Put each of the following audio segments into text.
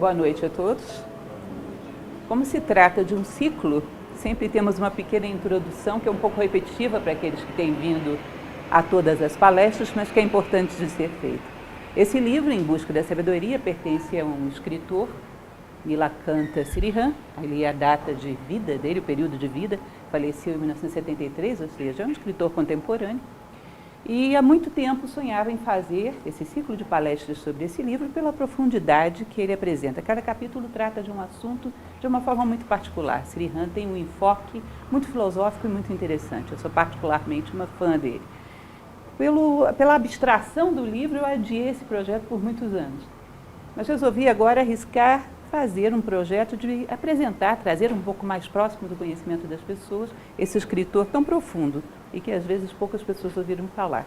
Boa noite a todos. Como se trata de um ciclo, sempre temos uma pequena introdução que é um pouco repetitiva para aqueles que têm vindo a todas as palestras, mas que é importante de ser feita. Esse livro, Em Busca da Sabedoria, pertence a um escritor, Nilakanta Srihan. Ali é a data de vida dele, o período de vida, faleceu em 1973, ou seja, é um escritor contemporâneo. E há muito tempo sonhava em fazer esse ciclo de palestras sobre esse livro pela profundidade que ele apresenta. Cada capítulo trata de um assunto de uma forma muito particular. Srihan tem um enfoque muito filosófico e muito interessante. Eu sou particularmente uma fã dele. Pela abstração do livro, eu adiei esse projeto por muitos anos. Mas resolvi agora arriscar fazer um projeto de apresentar, trazer um pouco mais próximo do conhecimento das pessoas esse escritor tão profundo e que às vezes poucas pessoas ouviram falar.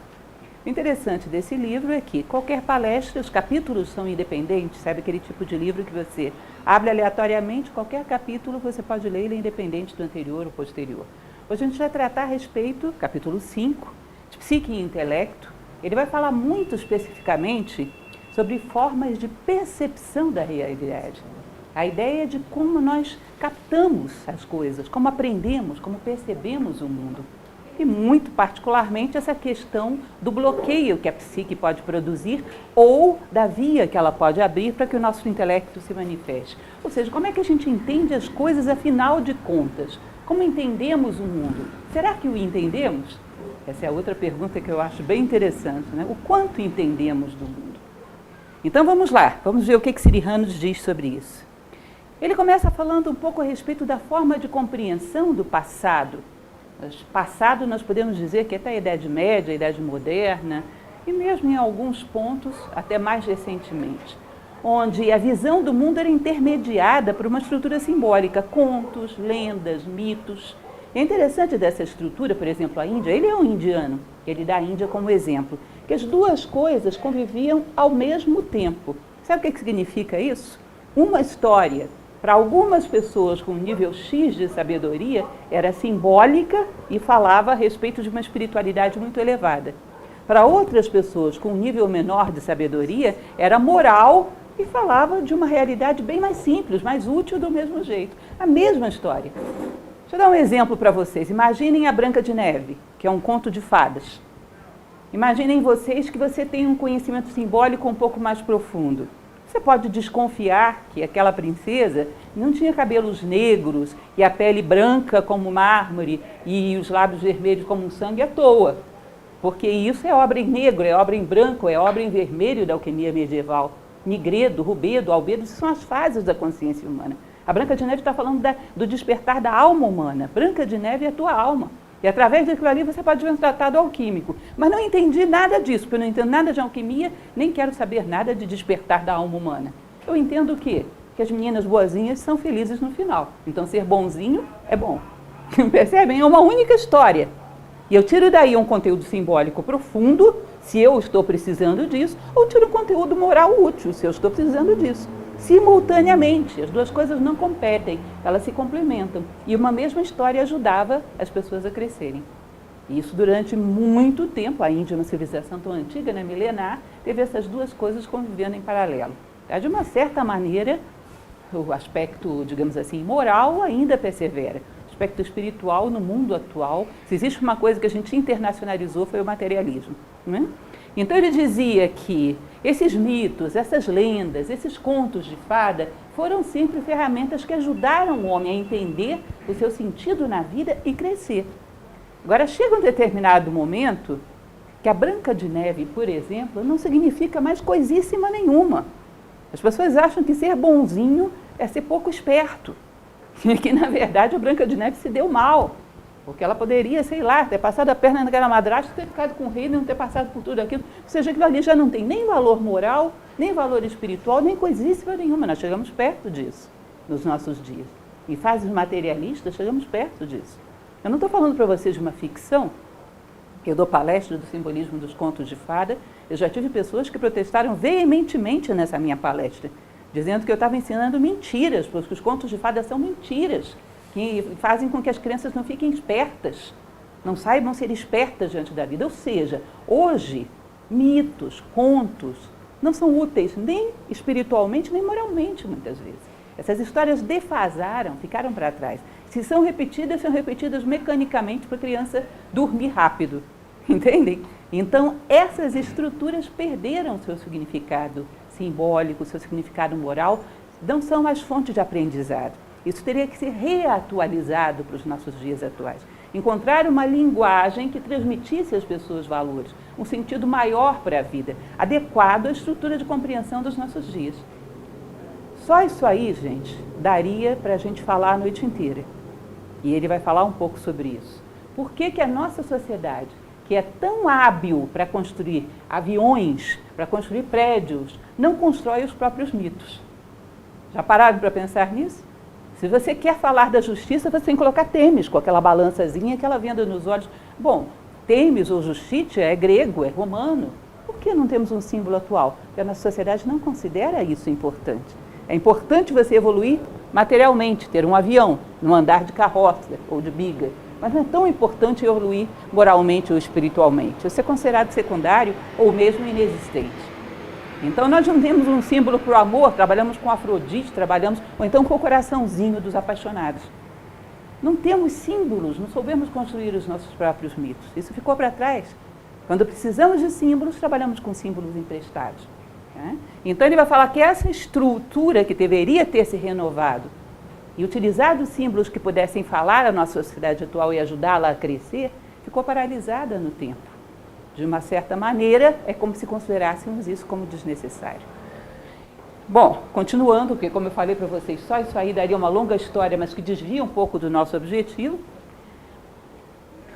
O interessante desse livro é que qualquer palestra, os capítulos são independentes, sabe aquele tipo de livro que você abre aleatoriamente, qualquer capítulo você pode ler, ele é independente do anterior ou posterior. Hoje a gente vai tratar a respeito, capítulo 5, de psique e intelecto. Ele vai falar muito especificamente sobre formas de percepção da realidade. A ideia de como nós captamos as coisas, como aprendemos, como percebemos o mundo. E muito particularmente essa questão do bloqueio que a psique pode produzir ou da via que ela pode abrir para que o nosso intelecto se manifeste. Ou seja, como é que a gente entende as coisas afinal de contas? Como entendemos o mundo? Será que o entendemos? Essa é a outra pergunta que eu acho bem interessante, né? O quanto entendemos do mundo? Então vamos lá, vamos ver o que Srihan nos diz sobre isso. Ele começa falando um pouco a respeito da forma de compreensão do passado. Passado nós podemos dizer que até a Idade Média, a Idade Moderna, e mesmo em alguns pontos, até mais recentemente, onde a visão do mundo era intermediada por uma estrutura simbólica, contos, lendas, mitos. É interessante dessa estrutura, por exemplo, a Índia, ele é um indiano, ele dá a Índia como exemplo, que as duas coisas conviviam ao mesmo tempo. Sabe o que significa isso? Uma história, para algumas pessoas com nível X de sabedoria, era simbólica e falava a respeito de uma espiritualidade muito elevada. Para outras pessoas com nível menor de sabedoria, era moral e falava de uma realidade bem mais simples, mais útil do mesmo jeito. A mesma história. Deixa eu dar um exemplo para vocês. Imaginem a Branca de Neve, que é um conto de fadas. Imaginem vocês que você tem um conhecimento simbólico um pouco mais profundo. Você pode desconfiar que aquela princesa não tinha cabelos negros e a pele branca como mármore e os lábios vermelhos como um sangue à toa. Porque isso é obra em negro, é obra em branco, é obra em vermelho da alquimia medieval. Nigredo, rubedo, albedo, são as fases da consciência humana. A Branca de Neve está falando do despertar da alma humana. Branca de Neve é a tua alma. E através daquilo ali você pode ver um tratado alquímico. Mas não entendi nada disso, porque eu não entendo nada de alquimia, nem quero saber nada de despertar da alma humana. Eu entendo o quê? Que as meninas boazinhas são felizes no final. Então ser bonzinho é bom. Percebem? É uma única história. E eu tiro daí um conteúdo simbólico profundo, se eu estou precisando disso, ou tiro um conteúdo moral útil, se eu estou precisando disso. Simultaneamente, as duas coisas não competem, elas se complementam. E uma mesma história ajudava as pessoas a crescerem. E isso durante muito tempo, a Índia é uma civilização tão antiga, né, milenar, teve essas duas coisas convivendo em paralelo. De uma certa maneira, o aspecto, digamos assim, moral ainda persevera. O aspecto espiritual no mundo atual, se existe uma coisa que a gente internacionalizou, foi o materialismo, né? Então ele dizia que esses mitos, essas lendas, esses contos de fada foram sempre ferramentas que ajudaram o homem a entender o seu sentido na vida e crescer. Agora chega um determinado momento que a Branca de Neve, por exemplo, não significa mais coisíssima nenhuma. As pessoas acham que ser bonzinho é ser pouco esperto, que na verdade a Branca de Neve se deu mal. Porque ela poderia, sei lá, ter passado a perna naquela madrasta, ter ficado com o rei e não ter passado por tudo aquilo. Ou seja, aquilo ali já não tem nem valor moral, nem valor espiritual, nem coisíssima nenhuma. Nós chegamos perto disso nos nossos dias. Em fases materialistas, chegamos perto disso. Eu não estou falando para vocês de uma ficção. Eu dou palestra do simbolismo dos contos de fada. Eu já tive pessoas que protestaram veementemente nessa minha palestra, dizendo que eu estava ensinando mentiras, porque os contos de fada são mentiras, que fazem com que as crianças não fiquem espertas, não saibam ser espertas diante da vida. Ou seja, hoje, mitos, contos, não são úteis nem espiritualmente, nem moralmente, muitas vezes. Essas histórias defasaram, ficaram para trás. Se são repetidas mecanicamente para a criança dormir rápido, entendem? Então, essas estruturas perderam seu significado simbólico, seu significado moral, não são mais fonte de aprendizado. Isso teria que ser reatualizado para os nossos dias atuais. Encontrar uma linguagem que transmitisse às pessoas valores, um sentido maior para a vida, adequado à estrutura de compreensão dos nossos dias. Só isso aí, gente, daria para a gente falar a noite inteira. E ele vai falar um pouco sobre isso. Por que que a nossa sociedade, que é tão hábil para construir aviões, para construir prédios, não constrói os próprios mitos? Já pararam para pensar nisso? Se você quer falar da justiça, você tem que colocar Têmis, com aquela balançazinha, aquela venda nos olhos. Bom, Têmis ou Justitia é grego, é romano. Por que não temos um símbolo atual? Porque a nossa sociedade não considera isso importante. É importante você evoluir materialmente, ter um avião, num andar de carroça ou de biga. Mas não é tão importante evoluir moralmente ou espiritualmente. Isso é considerado secundário ou mesmo inexistente. Então, nós não temos um símbolo para o amor, trabalhamos com Afrodite, ou então com o coraçãozinho dos apaixonados. Não temos símbolos, não soubemos construir os nossos próprios mitos. Isso ficou para trás. Quando precisamos de símbolos, trabalhamos com símbolos emprestados. Então, ele vai falar que essa estrutura que deveria ter se renovado e utilizado símbolos que pudessem falar à nossa sociedade atual e ajudá-la a crescer, ficou paralisada no tempo. De uma certa maneira, é como se considerássemos isso como desnecessário. Bom, continuando, porque como eu falei para vocês, só isso aí daria uma longa história, mas que desvia um pouco do nosso objetivo.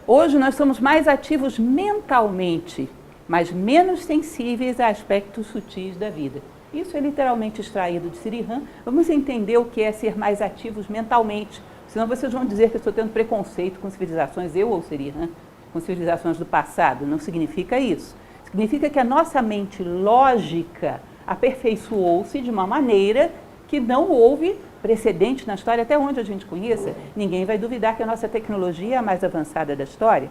Hoje nós somos mais ativos mentalmente, mas menos sensíveis a aspectos sutis da vida. Isso é literalmente extraído de Sri Ram. Vamos entender o que é ser mais ativos mentalmente, senão vocês vão dizer que eu estou tendo preconceito com civilizações, eu ou Sri Ram, com civilizações do passado. Não significa isso. Significa que a nossa mente lógica aperfeiçoou-se de uma maneira que não houve precedente na história, até onde a gente conheça. Ninguém vai duvidar que a nossa tecnologia é a mais avançada da história.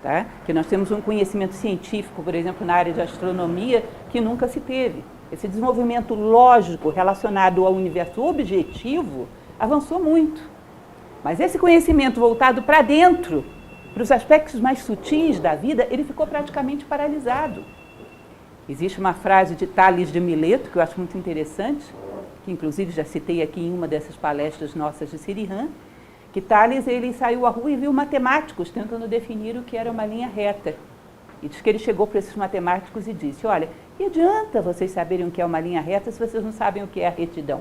Tá? Que nós temos um conhecimento científico, por exemplo, na área de astronomia, que nunca se teve. Esse desenvolvimento lógico relacionado ao universo objetivo avançou muito. Mas esse conhecimento voltado para dentro, para os aspectos mais sutis da vida, ele ficou praticamente paralisado. Existe uma frase de Tales de Mileto, que eu acho muito interessante, que inclusive já citei aqui em uma dessas palestras nossas de Sri Ram, que Tales ele saiu à rua e viu matemáticos tentando definir o que era uma linha reta. E diz que ele chegou para esses matemáticos e disse, olha, que adianta vocês saberem o que é uma linha reta se vocês não sabem o que é a retidão?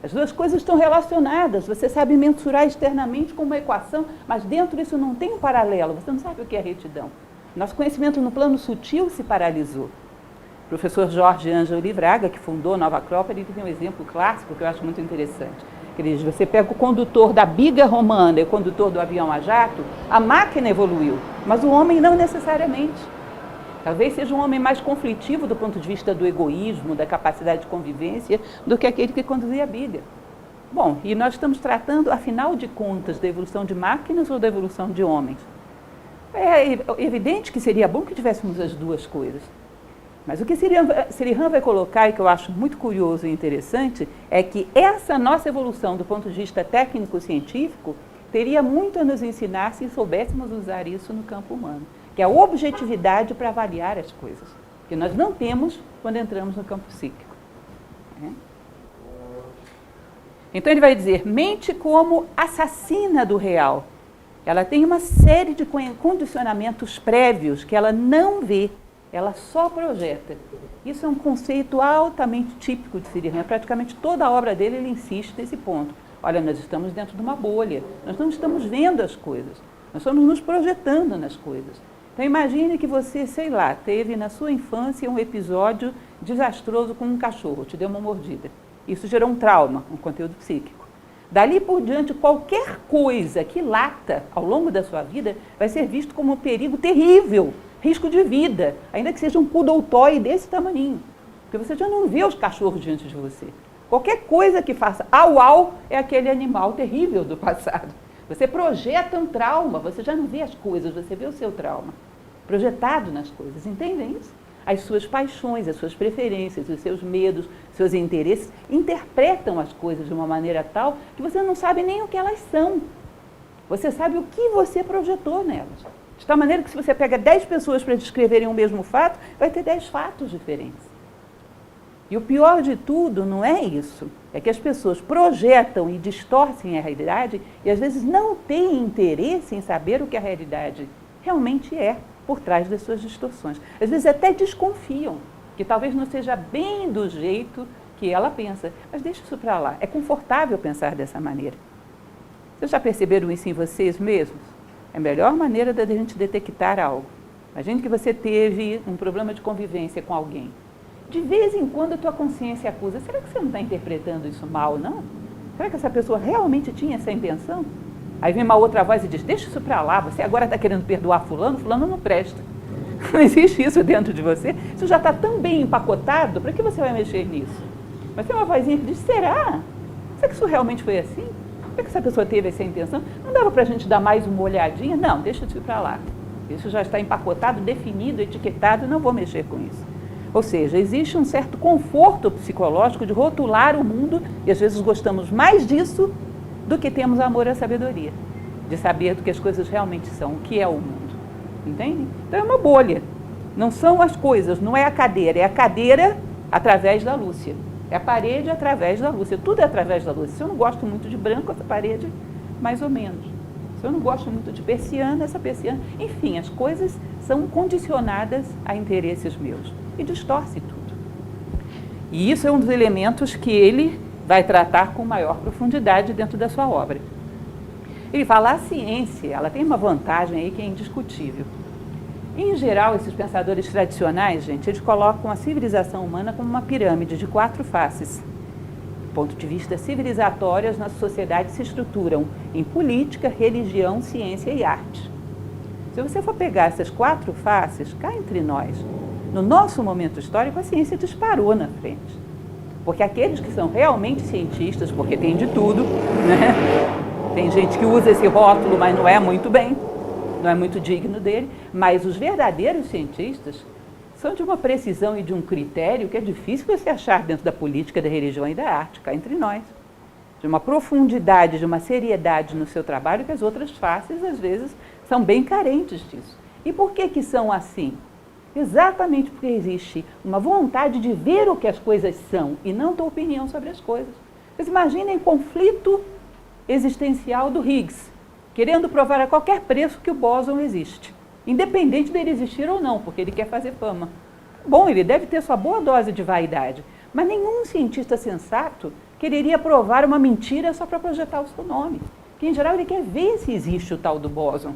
As duas coisas estão relacionadas, você sabe mensurar externamente com uma equação, mas dentro disso não tem um paralelo, você não sabe o que é retidão. Nosso conhecimento no plano sutil se paralisou. O professor Jorge Ângelo Livraga, que fundou Nova Acrópole, ele tem um exemplo clássico que eu acho muito interessante. Ele diz, você pega o condutor da biga romana e o condutor do avião a jato, a máquina evoluiu, mas o homem não necessariamente. Talvez seja um homem mais conflitivo do ponto de vista do egoísmo, da capacidade de convivência, do que aquele que conduzia a biga. Bom, e nós estamos tratando, afinal de contas, da evolução de máquinas ou da evolução de homens? É evidente que seria bom que tivéssemos as duas coisas. Mas o que Sri Ram vai colocar, e que eu acho muito curioso e interessante, é que essa nossa evolução do ponto de vista técnico-científico teria muito a nos ensinar se soubéssemos usar isso no campo humano, que é a objetividade para avaliar as coisas, que nós não temos quando entramos no campo psíquico. Então ele vai dizer, mente como assassina do real. Ela tem uma série de condicionamentos prévios que ela não vê, ela só projeta. Isso é um conceito altamente típico de Sri Ram. Praticamente toda a obra dele, ele insiste nesse ponto. Olha, nós estamos dentro de uma bolha, nós não estamos vendo as coisas, nós estamos nos projetando nas coisas. Então imagine que você, sei lá, teve na sua infância um episódio desastroso com um cachorro, te deu uma mordida. Isso gerou um trauma, um conteúdo psíquico. Dali por diante, qualquer coisa que lata ao longo da sua vida vai ser visto como um perigo terrível, risco de vida, ainda que seja um poodle toy desse tamaninho. Porque você já não vê os cachorros diante de você. Qualquer coisa que faça au-au é aquele animal terrível do passado. Você projeta um trauma, você já não vê as coisas, você vê o seu trauma projetado nas coisas. Entendem isso? as suas paixões, as suas preferências, os seus medos, seus interesses, interpretam as coisas de uma maneira tal que você não sabe nem o que elas são. Você sabe o que você projetou nelas. De tal maneira que se você pega 10 pessoas para descreverem o mesmo fato, vai ter 10 fatos diferentes. E o pior de tudo não é isso, é que as pessoas projetam e distorcem a realidade e às vezes não têm interesse em saber o que a realidade realmente é por trás das suas distorções. Às vezes até desconfiam, que talvez não seja bem do jeito que ela pensa, mas deixa isso para lá, é confortável pensar dessa maneira. Vocês já perceberam isso em vocês mesmos? É a melhor maneira da gente detectar algo. Imagine que você teve um problema de convivência com alguém. De vez em quando a tua consciência acusa, será que você não está interpretando isso mal, não? Será que essa pessoa realmente tinha essa intenção? Aí vem uma outra voz e diz, deixa isso para lá, você agora está querendo perdoar fulano, fulano não presta. Não existe isso dentro de você, isso já está tão bem empacotado, para que você vai mexer nisso? Mas tem uma vozinha que diz, será? Será que isso realmente foi assim? Será que essa pessoa teve essa intenção? Não dava para a gente dar mais uma olhadinha? Não, deixa isso para lá. Isso já está empacotado, definido, etiquetado, não vou mexer com isso. Ou seja, existe um certo conforto psicológico de rotular o mundo, e às vezes gostamos mais disso do que temos amor à sabedoria, de saber do que as coisas realmente são, o que é o mundo. Entende? Então é uma bolha. Não são as coisas, não é a cadeira através da Lúcia. É a parede através da Lúcia. Tudo é através da Lúcia. Se eu não gosto muito de branco, essa parede, mais ou menos. Se eu não gosto muito de persiana, essa persiana. Enfim, as coisas são condicionadas a interesses meus. E distorce tudo. E isso é um dos elementos que ele vai tratar com maior profundidade dentro da sua obra. Ele fala, a ciência, ela tem uma vantagem aí que é indiscutível. Em geral, esses pensadores tradicionais, gente, eles colocam a civilização humana como uma pirâmide de 4 faces. Do ponto de vista civilizatório, as nossas sociedades se estruturam em política, religião, ciência e arte. Se você for pegar essas 4 faces, cá entre nós, no nosso momento histórico, a ciência disparou na frente. Porque aqueles que são realmente cientistas, porque tem de tudo, né? Tem gente que usa esse rótulo, mas não é muito bem, não é muito digno dele, mas os verdadeiros cientistas são de uma precisão e de um critério que é difícil você achar dentro da política, da religião e da arte, cá entre nós. De uma profundidade, de uma seriedade no seu trabalho que as outras faces, às vezes, são bem carentes disso. E por que são assim? Exatamente porque existe uma vontade de ver o que as coisas são e não tua opinião sobre as coisas. Vocês imaginem o conflito existencial do Higgs, querendo provar a qualquer preço que o bóson existe, independente dele existir ou não, porque ele quer fazer fama. Bom, ele deve ter sua boa dose de vaidade, mas nenhum cientista sensato quereria provar uma mentira só para projetar o seu nome. Que, em geral, ele quer ver se existe o tal do bóson.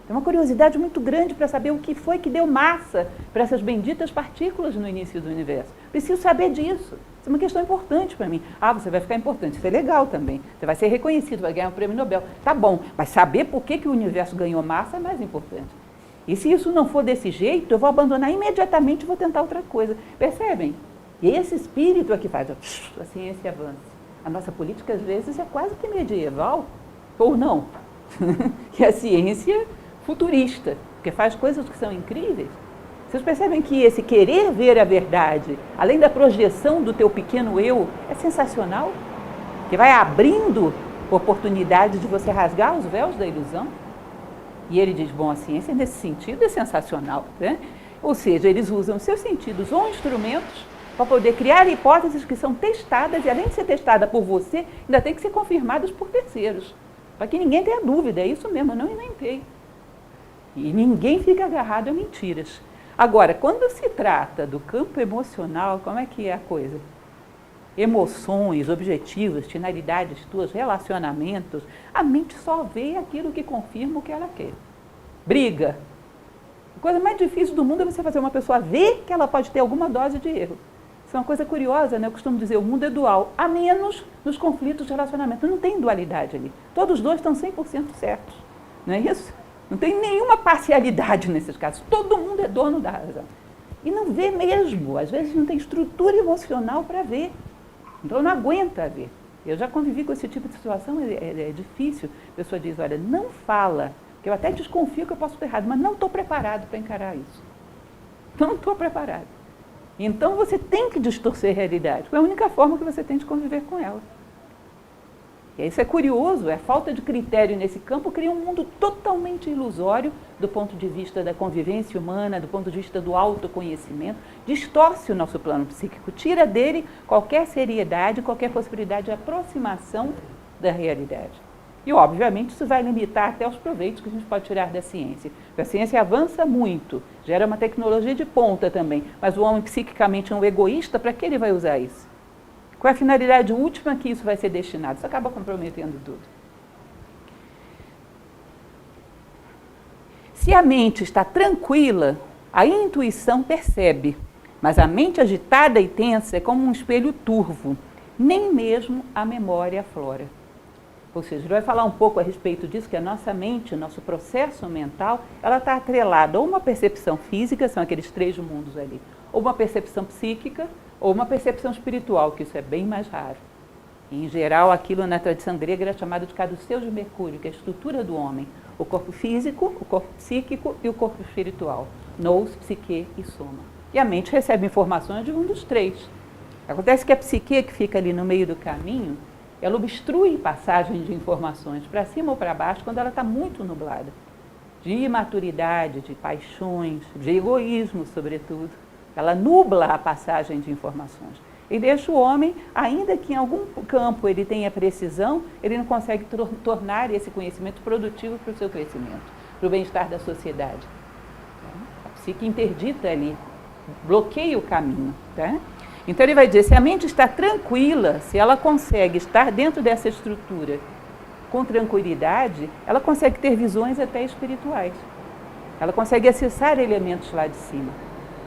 Tem uma curiosidade muito grande para saber o que foi que deu massa para essas benditas partículas no início do universo. Preciso saber disso. Isso é uma questão importante para mim. Ah, você vai ficar importante. Isso é legal também. Você vai ser reconhecido, vai ganhar um prêmio Nobel. Tá bom, mas saber por que o universo ganhou massa é mais importante. E se isso não for desse jeito, eu vou abandonar imediatamente e vou tentar outra coisa. Percebem? E esse espírito é que faz a ciência avança. A nossa política, às vezes, é quase que medieval, ou não. Que a ciência futurista, porque faz coisas que são incríveis. Vocês percebem que esse querer ver a verdade, além da projeção do teu pequeno eu, é sensacional? Que vai abrindo oportunidades de você rasgar os véus da ilusão? E ele diz, bom, a ciência nesse sentido é sensacional, né? Ou seja, eles usam seus sentidos ou instrumentos para poder criar hipóteses que são testadas, e além de ser testada por você, ainda tem que ser confirmadas por terceiros, para que ninguém tenha dúvida, é isso mesmo, eu não inventei. E ninguém fica agarrado a mentiras. Agora, quando se trata do campo emocional, como é que é a coisa? Emoções, objetivos, finalidades tuas, relacionamentos, a mente só vê aquilo que confirma o que ela quer. Briga. A coisa mais difícil do mundo é você fazer uma pessoa ver que ela pode ter alguma dose de erro. Isso é uma coisa curiosa, né? Eu costumo dizer, o mundo é dual, a menos nos conflitos de relacionamento. Não tem dualidade ali. Todos os dois estão 100% certos. Não é isso? Não tem nenhuma parcialidade nesses casos. Todo mundo é dono da razão. E não vê mesmo. Às vezes não tem estrutura emocional para ver. Então não aguenta ver. Eu já convivi com esse tipo de situação, é difícil. A pessoa diz, olha, não fala, que eu até desconfio que eu posso estar errado, mas não estou preparado para encarar isso. Não estou preparado. Então você tem que distorcer a realidade, porque é a única forma que você tem de conviver com ela. E isso é curioso, a falta de critério nesse campo cria um mundo totalmente ilusório do ponto de vista da convivência humana, do ponto de vista do autoconhecimento, distorce o nosso plano psíquico, tira dele qualquer seriedade, qualquer possibilidade de aproximação da realidade. E, obviamente, isso vai limitar até os proveitos que a gente pode tirar da ciência. Porque a ciência avança muito, gera uma tecnologia de ponta também, mas o homem psiquicamente é um egoísta, para que ele vai usar isso? Qual é a finalidade última que isso vai ser destinado? Isso acaba comprometendo tudo. Se a mente está tranquila, a intuição percebe, mas a mente agitada e tensa é como um espelho turvo, nem mesmo a memória aflora. Ou seja, ele vai falar um pouco a respeito disso, que a nossa mente, o nosso processo mental, ela está atrelada a uma percepção física, são aqueles 3 mundos ali, ou uma percepção psíquica, ou uma percepção espiritual, que isso é bem mais raro. E, em geral, aquilo na tradição grega era chamado de caduceu de Mercúrio, que é a estrutura do homem, o corpo físico, o corpo psíquico e o corpo espiritual, nous, psique e soma. E a mente recebe informações de um dos 3. Acontece que a psique, que fica ali no meio do caminho, ela obstrui passagem de informações para cima ou para baixo quando ela está muito nublada. De imaturidade, de paixões, de egoísmo, sobretudo. Ela nubla a passagem de informações. E deixa o homem, ainda que em algum campo ele tenha precisão, ele não consegue tornar esse conhecimento produtivo para o seu crescimento, para o bem-estar da sociedade. A psique interdita ali, bloqueia o caminho. Tá? Então ele vai dizer, se a mente está tranquila, se ela consegue estar dentro dessa estrutura com tranquilidade, ela consegue ter visões até espirituais. Ela consegue acessar elementos lá de cima.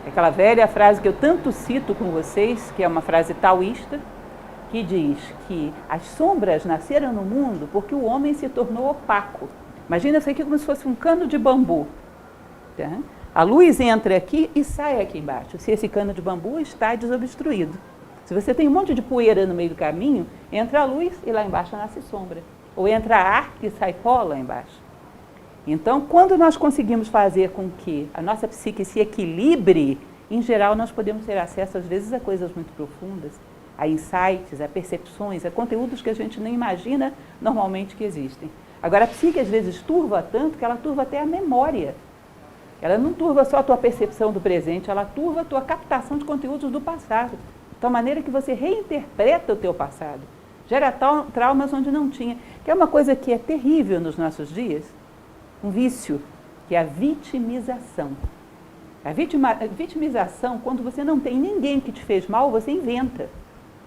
Aquela velha frase que eu tanto cito com vocês, que é uma frase taoísta, que diz que as sombras nasceram no mundo porque o homem se tornou opaco. Imagina isso aqui como se fosse um cano de bambu. Tá? A luz entra aqui e sai aqui embaixo, se esse cano de bambu está desobstruído. Se você tem um monte de poeira no meio do caminho, entra a luz e lá embaixo nasce sombra. Ou entra ar e sai pó lá embaixo. Então, quando nós conseguimos fazer com que a nossa psique se equilibre, em geral nós podemos ter acesso às vezes a coisas muito profundas, a insights, a percepções, a conteúdos que a gente nem imagina normalmente que existem. Agora, a psique às vezes turva tanto que ela turva até a memória. Ela não turva só a tua percepção do presente, ela turva a tua captação de conteúdos do passado, de tal maneira que você reinterpreta o teu passado. Gera traumas onde não tinha, que é uma coisa que é terrível nos nossos dias, um vício, que é a vitimização. A vitimização, quando você não tem ninguém que te fez mal, você inventa.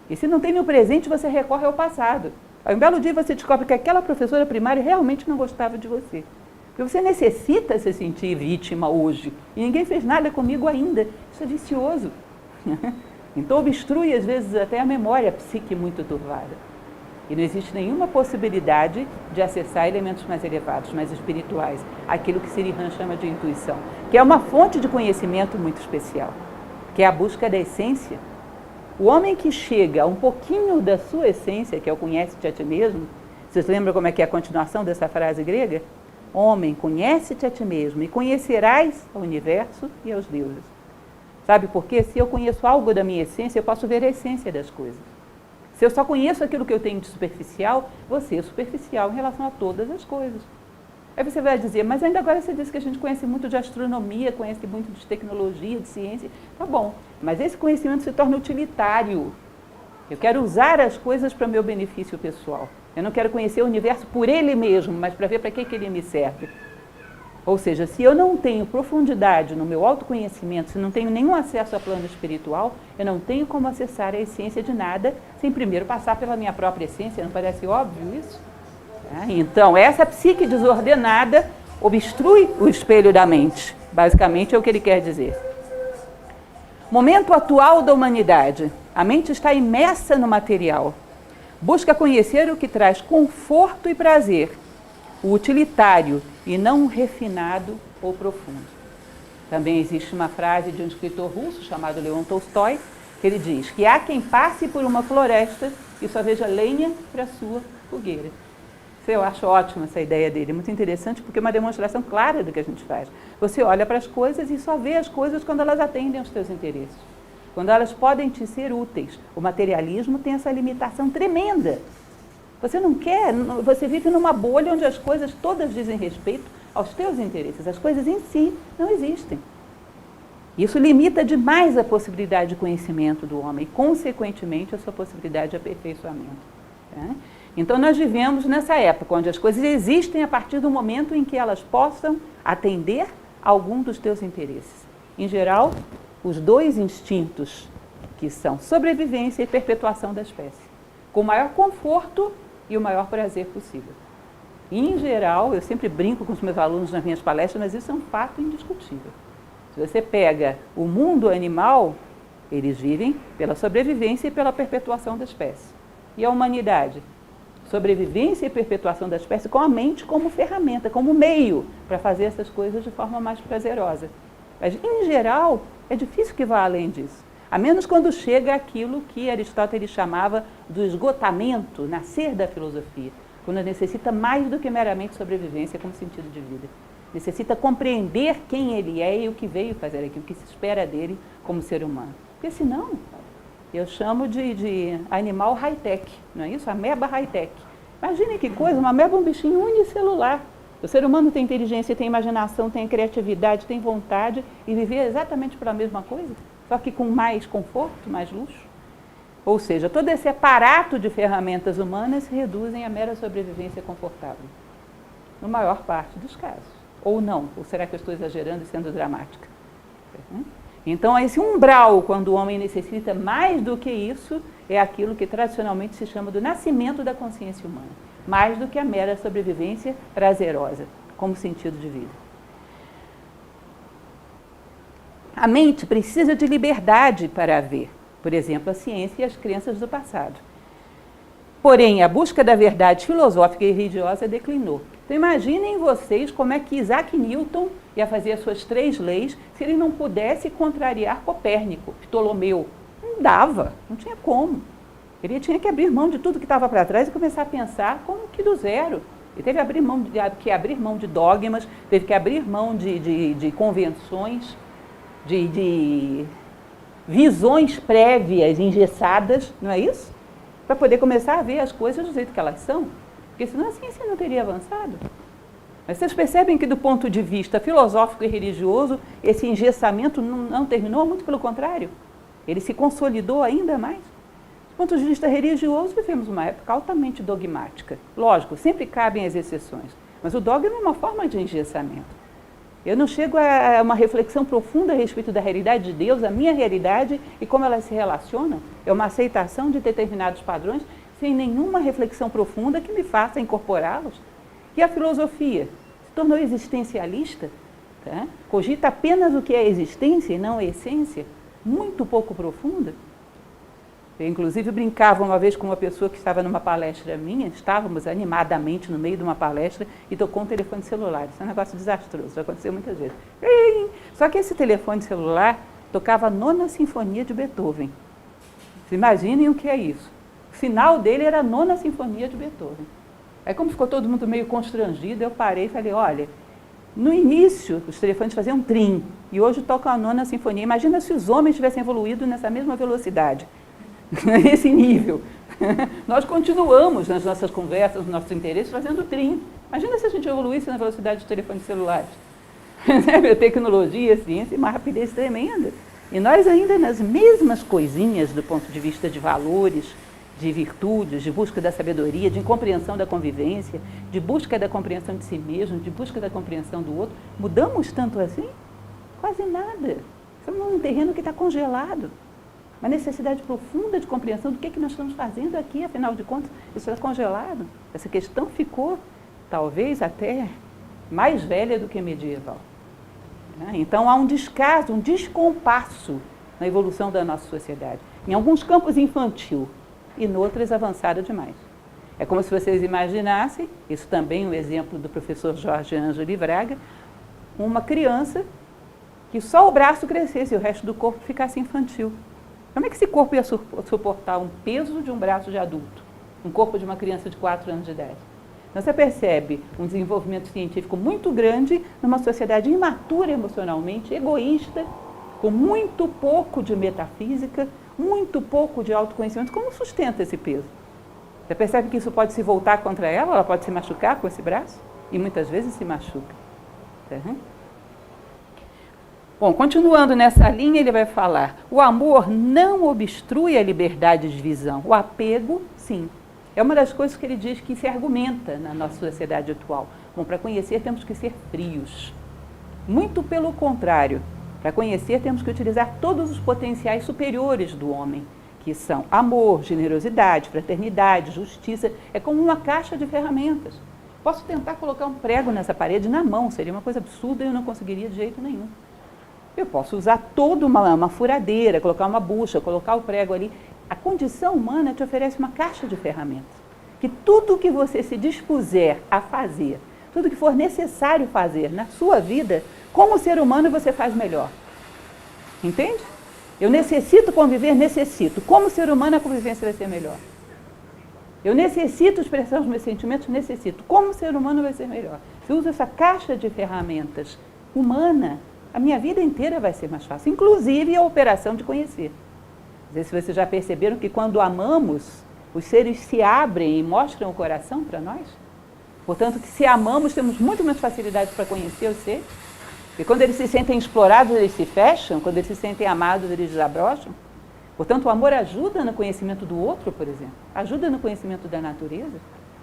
E se não tem no presente, você recorre ao passado. Aí um belo dia você descobre que aquela professora primária realmente não gostava de você. Porque você necessita se sentir vítima hoje. E ninguém fez nada comigo ainda. Isso é vicioso. Então obstrui às vezes até a memória, a psique muito turvada. E não existe nenhuma possibilidade de acessar elementos mais elevados, mais espirituais, aquilo que Sirihan chama de intuição, que é uma fonte de conhecimento muito especial, que é a busca da essência. O homem que chega a um pouquinho da sua essência, que é o conhece-te a ti mesmo, vocês lembram como é que é a continuação dessa frase grega? Homem, conhece-te a ti mesmo e conhecerás o universo e aos deuses. Sabe por quê? Se eu conheço algo da minha essência, eu posso ver a essência das coisas. Se eu só conheço aquilo que eu tenho de superficial, vou ser superficial em relação a todas as coisas. Aí você vai dizer, mas ainda agora você disse que a gente conhece muito de astronomia, conhece muito de tecnologia, de ciência. Tá bom, mas esse conhecimento se torna utilitário. Eu quero usar as coisas para meu benefício pessoal. Eu não quero conhecer o universo por ele mesmo, mas para ver para que ele me serve. Ou seja, se eu não tenho profundidade no meu autoconhecimento, se não tenho nenhum acesso ao plano espiritual, eu não tenho como acessar a essência de nada sem primeiro passar pela minha própria essência. Não parece óbvio isso? Então, essa psique desordenada obstrui o espelho da mente. Basicamente é o que ele quer dizer. Momento atual da humanidade. A mente está imersa no material. Busca conhecer o que traz conforto e prazer, o utilitário e não o refinado ou profundo. Também existe uma frase de um escritor russo chamado Leon Tolstói, que ele diz que há quem passe por uma floresta e só veja lenha para sua fogueira. Eu acho ótima essa ideia dele, muito interessante, porque é uma demonstração clara do que a gente faz. Você olha para as coisas e só vê as coisas quando elas atendem aos seus interesses. quando elas podem te ser úteis. O materialismo tem essa limitação tremenda. Você não quer, você vive numa bolha onde as coisas todas dizem respeito aos teus interesses. As coisas em si não existem. Isso limita demais a possibilidade de conhecimento do homem e, consequentemente, a sua possibilidade de aperfeiçoamento. Tá? Então, nós vivemos nessa época onde as coisas existem a partir do momento em que elas possam atender a algum dos teus interesses. Em geral, os dois instintos, que são sobrevivência e perpetuação da espécie, com o maior conforto e o maior prazer possível. E, em geral, eu sempre brinco com os meus alunos nas minhas palestras, mas isso é um fato indiscutível. Se você pega o mundo animal, eles vivem pela sobrevivência e pela perpetuação da espécie. E a humanidade? Sobrevivência e perpetuação da espécie com a mente como ferramenta, como meio para fazer essas coisas de forma mais prazerosa. Mas, em geral, é difícil que vá além disso. A menos quando chega aquilo que Aristóteles chamava do esgotamento, nascer da filosofia, quando necessita mais do que meramente sobrevivência como sentido de vida. Necessita compreender quem ele é e o que veio fazer aqui, o que se espera dele como ser humano. Porque senão, eu chamo de animal high-tech, não é isso? Ameba high-tech. Imagine que coisa, uma ameba é um bichinho unicelular. O ser humano tem inteligência, tem imaginação, tem criatividade, tem vontade e viver exatamente pela mesma coisa, só que com mais conforto, mais luxo. Ou seja, todo esse aparato de ferramentas humanas se reduzem à mera sobrevivência confortável, na maior parte dos casos. Ou não? Ou será que eu estou exagerando e sendo dramática? Então, esse umbral, quando o homem necessita mais do que isso, é aquilo que tradicionalmente se chama do nascimento da consciência humana, mais do que a mera sobrevivência prazerosa, como sentido de vida. A mente precisa de liberdade para haver, por exemplo, a ciência e as crenças do passado. Porém, a busca da verdade filosófica e religiosa declinou. Então, imaginem vocês como é que Isaac Newton ia fazer as suas 3 leis se ele não pudesse contrariar Copérnico, Ptolomeu. Não dava, não tinha como. Ele tinha que abrir mão de tudo que estava para trás e começar a pensar como que do zero. Ele teve que abrir mão de dogmas, teve que abrir mão de convenções, de visões prévias, engessadas, não é isso? Para poder começar a ver as coisas do jeito que elas são. Porque senão a ciência não teria avançado. Mas vocês percebem que do ponto de vista filosófico e religioso, esse engessamento não terminou, muito pelo contrário. Ele se consolidou ainda mais. Do ponto de vista religioso, vivemos uma época altamente dogmática. Lógico, sempre cabem as exceções. Mas o dogma é uma forma de engessamento. Eu não chego a uma reflexão profunda a respeito da realidade de Deus, a minha realidade e como elas se relacionam. É uma aceitação de determinados padrões sem nenhuma reflexão profunda que me faça incorporá-los. E a filosofia se tornou existencialista, tá? Cogita apenas o que é a existência e não a essência, muito pouco profunda. Eu, inclusive, brincava uma vez com uma pessoa que estava numa palestra minha, estávamos animadamente no meio de uma palestra e tocou um telefone celular. Isso é um negócio desastroso, já aconteceu muitas vezes. Só que esse telefone celular tocava a 9ª Sinfonia de Beethoven. Vocês imaginem o que é isso. O final dele era a 9ª Sinfonia de Beethoven. Aí, como ficou todo mundo meio constrangido, eu parei e falei, olha, no início os telefones faziam trim e hoje tocam a 9ª Sinfonia. Imagina se os homens tivessem evoluído nessa mesma velocidade. Nesse nível. Nós continuamos nas nossas conversas, nos nossos interesses, fazendo trim. Imagina se a gente evoluísse na velocidade dos telefones celulares. Tecnologia, ciência, uma rapidez tremenda. E nós ainda nas mesmas coisinhas do ponto de vista de valores, de virtudes, de busca da sabedoria, de compreensão da convivência, de busca da compreensão de si mesmo, de busca da compreensão do outro. Mudamos tanto assim? Quase nada. Estamos num terreno que está congelado. Uma necessidade profunda de compreensão do que nós estamos fazendo aqui, afinal de contas, isso está congelado. Essa questão ficou, talvez, até mais velha do que medieval. Então, há um descaso, um descompasso na evolução da nossa sociedade. Em alguns campos infantil e em outras avançada demais. É como se vocês imaginassem, isso também é um exemplo do professor Jorge Ângelo Braga, uma criança que só o braço crescesse e o resto do corpo ficasse infantil. Como é que esse corpo ia suportar um peso de um braço de adulto? Um corpo de uma criança de 4 anos de idade? Então, você percebe um desenvolvimento científico muito grande numa sociedade imatura emocionalmente, egoísta, com muito pouco de metafísica, muito pouco de autoconhecimento. Como sustenta esse peso? Você percebe que isso pode se voltar contra ela pode se machucar com esse braço? E muitas vezes se machuca. Uhum. Bom, continuando nessa linha, ele vai falar: o amor não obstrui a liberdade de visão. O apego, sim. É uma das coisas que ele diz que se argumenta na nossa sociedade atual. Bom, para conhecer temos que ser frios. Muito pelo contrário. Para conhecer temos que utilizar todos os potenciais superiores do homem, que são amor, generosidade, fraternidade, justiça. É como uma caixa de ferramentas. Posso tentar colocar um prego nessa parede na mão, seria uma coisa absurda e eu não conseguiria de jeito nenhum. Eu posso usar toda uma furadeira, colocar uma bucha, colocar o prego ali. A condição humana te oferece uma caixa de ferramentas. Que tudo que você se dispuser a fazer, tudo que for necessário fazer na sua vida, como ser humano você faz melhor. Entende? Eu necessito conviver, necessito. Como ser humano a convivência vai ser melhor. Eu necessito expressar os meus sentimentos, necessito. Como ser humano vai ser melhor. Se eu uso essa caixa de ferramentas humana, a minha vida inteira vai ser mais fácil, inclusive a operação de conhecer. Não sei se vocês já perceberam que quando amamos, os seres se abrem e mostram o coração para nós. Portanto, que se amamos, temos muito mais facilidade para conhecer os seres. E quando eles se sentem explorados, eles se fecham. Quando eles se sentem amados, eles desabrocham. Portanto, o amor ajuda no conhecimento do outro, por exemplo. Ajuda no conhecimento da natureza.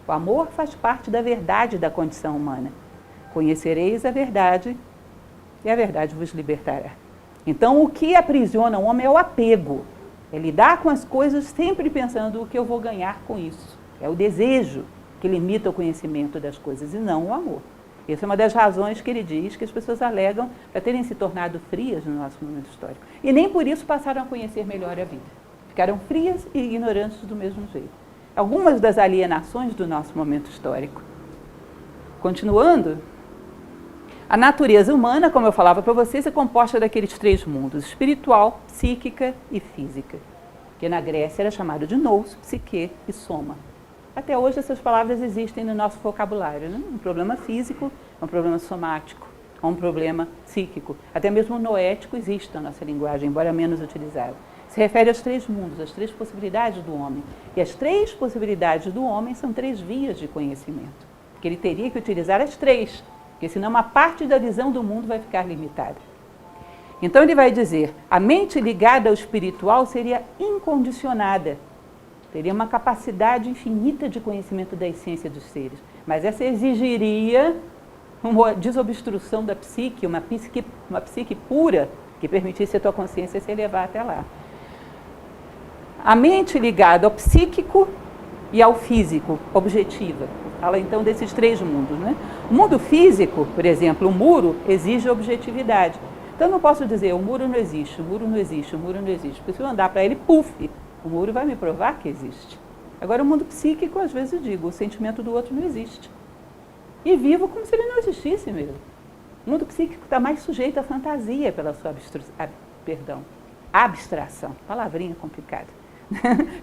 O amor faz parte da verdade da condição humana. Conhecereis a verdade e a verdade vos libertará. Então, o que aprisiona o homem é o apego. É lidar com as coisas sempre pensando o que eu vou ganhar com isso. É o desejo que limita o conhecimento das coisas e não o amor. Essa é uma das razões que ele diz que as pessoas alegam para terem se tornado frias no nosso momento histórico. E nem por isso passaram a conhecer melhor a vida. Ficaram frias e ignorantes do mesmo jeito. Algumas das alienações do nosso momento histórico. Continuando, a natureza humana, como eu falava para vocês, é composta daqueles três mundos: espiritual, psíquica e física. Que na Grécia era chamado de nous, psique e soma. Até hoje essas palavras existem no nosso vocabulário. Né? Um problema físico, um problema somático, um problema psíquico. Até mesmo noético existe na nossa linguagem, embora menos utilizado. Se refere aos três mundos, às três possibilidades do homem. E as três possibilidades do homem são três vias de conhecimento. Porque ele teria que utilizar as três, porque senão uma parte da visão do mundo vai ficar limitada. Então ele vai dizer, a mente ligada ao espiritual seria incondicionada. Teria uma capacidade infinita de conhecimento da essência dos seres. Mas essa exigiria uma desobstrução da psique, uma psique pura, que permitisse a tua consciência se elevar até lá. A mente ligada ao psíquico e ao físico, objetiva. Fala então desses três mundos. Né? O mundo físico, por exemplo, o muro, exige objetividade. Então eu não posso dizer, o muro não existe, o muro não existe, o muro não existe. Porque se eu andar para ele, puf! O muro vai me provar que existe. Agora, o mundo psíquico, às vezes eu digo, o sentimento do outro não existe. E vivo como se ele não existisse mesmo. O mundo psíquico está mais sujeito à fantasia pela sua abstração. Palavrinha complicada.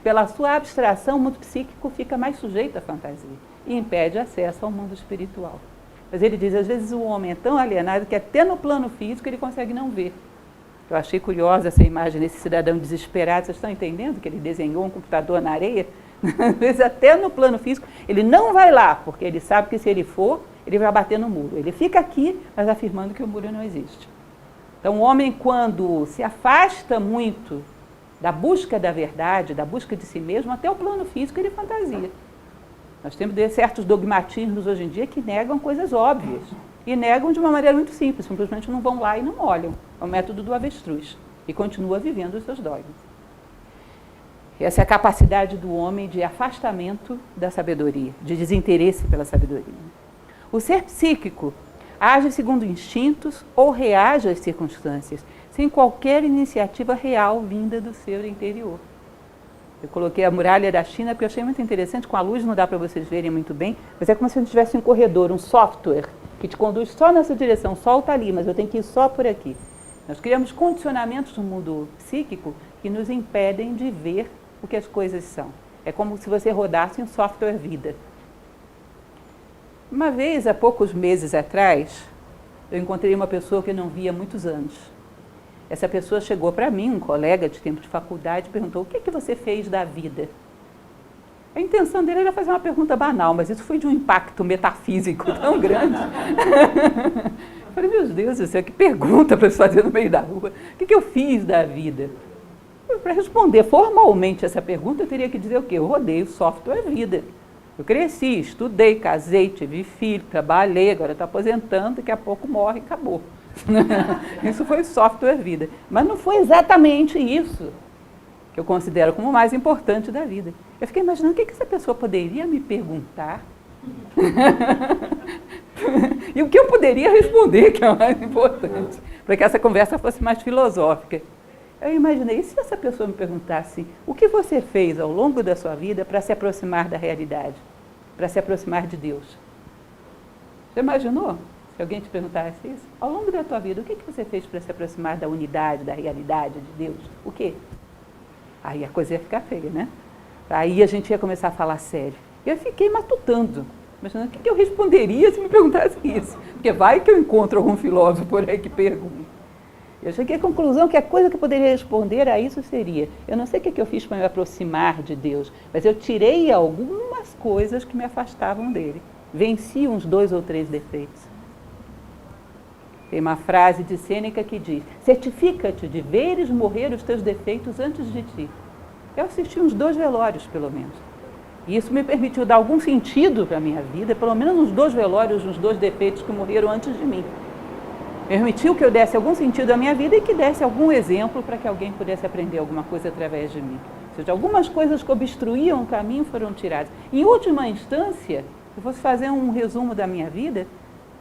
Pela sua abstração, o mundo psíquico fica mais sujeito à fantasia e impede acesso ao mundo espiritual. Mas ele diz, às vezes o homem é tão alienado que até no plano físico ele consegue não ver. Eu achei curiosa essa imagem desse cidadão desesperado. Vocês estão entendendo que ele desenhou um computador na areia? Às vezes até no plano físico ele não vai lá, porque ele sabe que se ele for, ele vai bater no muro. Ele fica aqui, mas afirmando que o muro não existe. Então o homem, quando se afasta muito da busca da verdade, da busca de si mesmo, até o plano físico ele fantasia. Nós temos certos dogmatismos hoje em dia que negam coisas óbvias. E negam de uma maneira muito simples, simplesmente não vão lá e não olham. É o método do avestruz. E continua vivendo os seus dogmas. Essa é a capacidade do homem de afastamento da sabedoria, de desinteresse pela sabedoria. O ser psíquico age segundo instintos ou reage às circunstâncias, sem qualquer iniciativa real vinda do seu interior. Eu coloquei a muralha da China porque eu achei muito interessante, com a luz não dá para vocês verem muito bem, mas é como se a gente tivesse um corredor, um software, que te conduz só nessa direção, sol está ali, mas eu tenho que ir só por aqui. Nós criamos condicionamentos no mundo psíquico que nos impedem de ver o que as coisas são. É como se você rodasse um software vida. Uma vez, há poucos meses atrás, eu encontrei uma pessoa que eu não via há muitos anos. Essa pessoa chegou para mim, um colega de tempo de faculdade, perguntou: o que é que você fez da vida? A intenção dele era fazer uma pergunta banal, mas isso foi de um impacto metafísico tão grande. Eu falei: meu Deus do céu, que pergunta para se fazer no meio da rua. O que eu fiz da vida? Para responder formalmente essa pergunta, eu teria que dizer o quê? Eu rodei o software vida. Eu cresci, estudei, casei, tive filho, trabalhei, agora estou aposentando, daqui a pouco morre e acabou. Isso foi software vida. Mas não foi exatamente isso que eu considero como o mais importante da vida. Eu fiquei imaginando o que essa pessoa poderia me perguntar e o que eu poderia responder, que é o mais importante, para que essa conversa fosse mais filosófica. Eu imaginei, e se essa pessoa me perguntasse o que você fez ao longo da sua vida para se aproximar da realidade, para se aproximar de Deus? Você imaginou? Se alguém te perguntasse isso, ao longo da tua vida, o que você fez para se aproximar da unidade, da realidade de Deus? O quê? Aí a coisa ia ficar feia, né? Aí a gente ia começar a falar sério. Eu fiquei matutando, imaginando o que eu responderia se me perguntasse isso. Porque vai que eu encontro algum filósofo por aí que pergunte. Eu cheguei à conclusão que a coisa que eu poderia responder a isso seria: eu não sei o que eu fiz para me aproximar de Deus, mas eu tirei algumas coisas que me afastavam dele. Venci uns 2 ou 3 defeitos. Tem uma frase de Sêneca que diz: certifica-te de veres morrer os teus defeitos antes de ti. Eu assisti uns 2 velórios, pelo menos. E isso me permitiu dar algum sentido para a minha vida, pelo menos uns 2 velórios, uns 2 defeitos que morreram antes de mim. Permitiu que eu desse algum sentido à minha vida e que desse algum exemplo para que alguém pudesse aprender alguma coisa através de mim. Ou seja, algumas coisas que obstruíam o caminho foram tiradas. Em última instância, se eu fosse fazer um resumo da minha vida,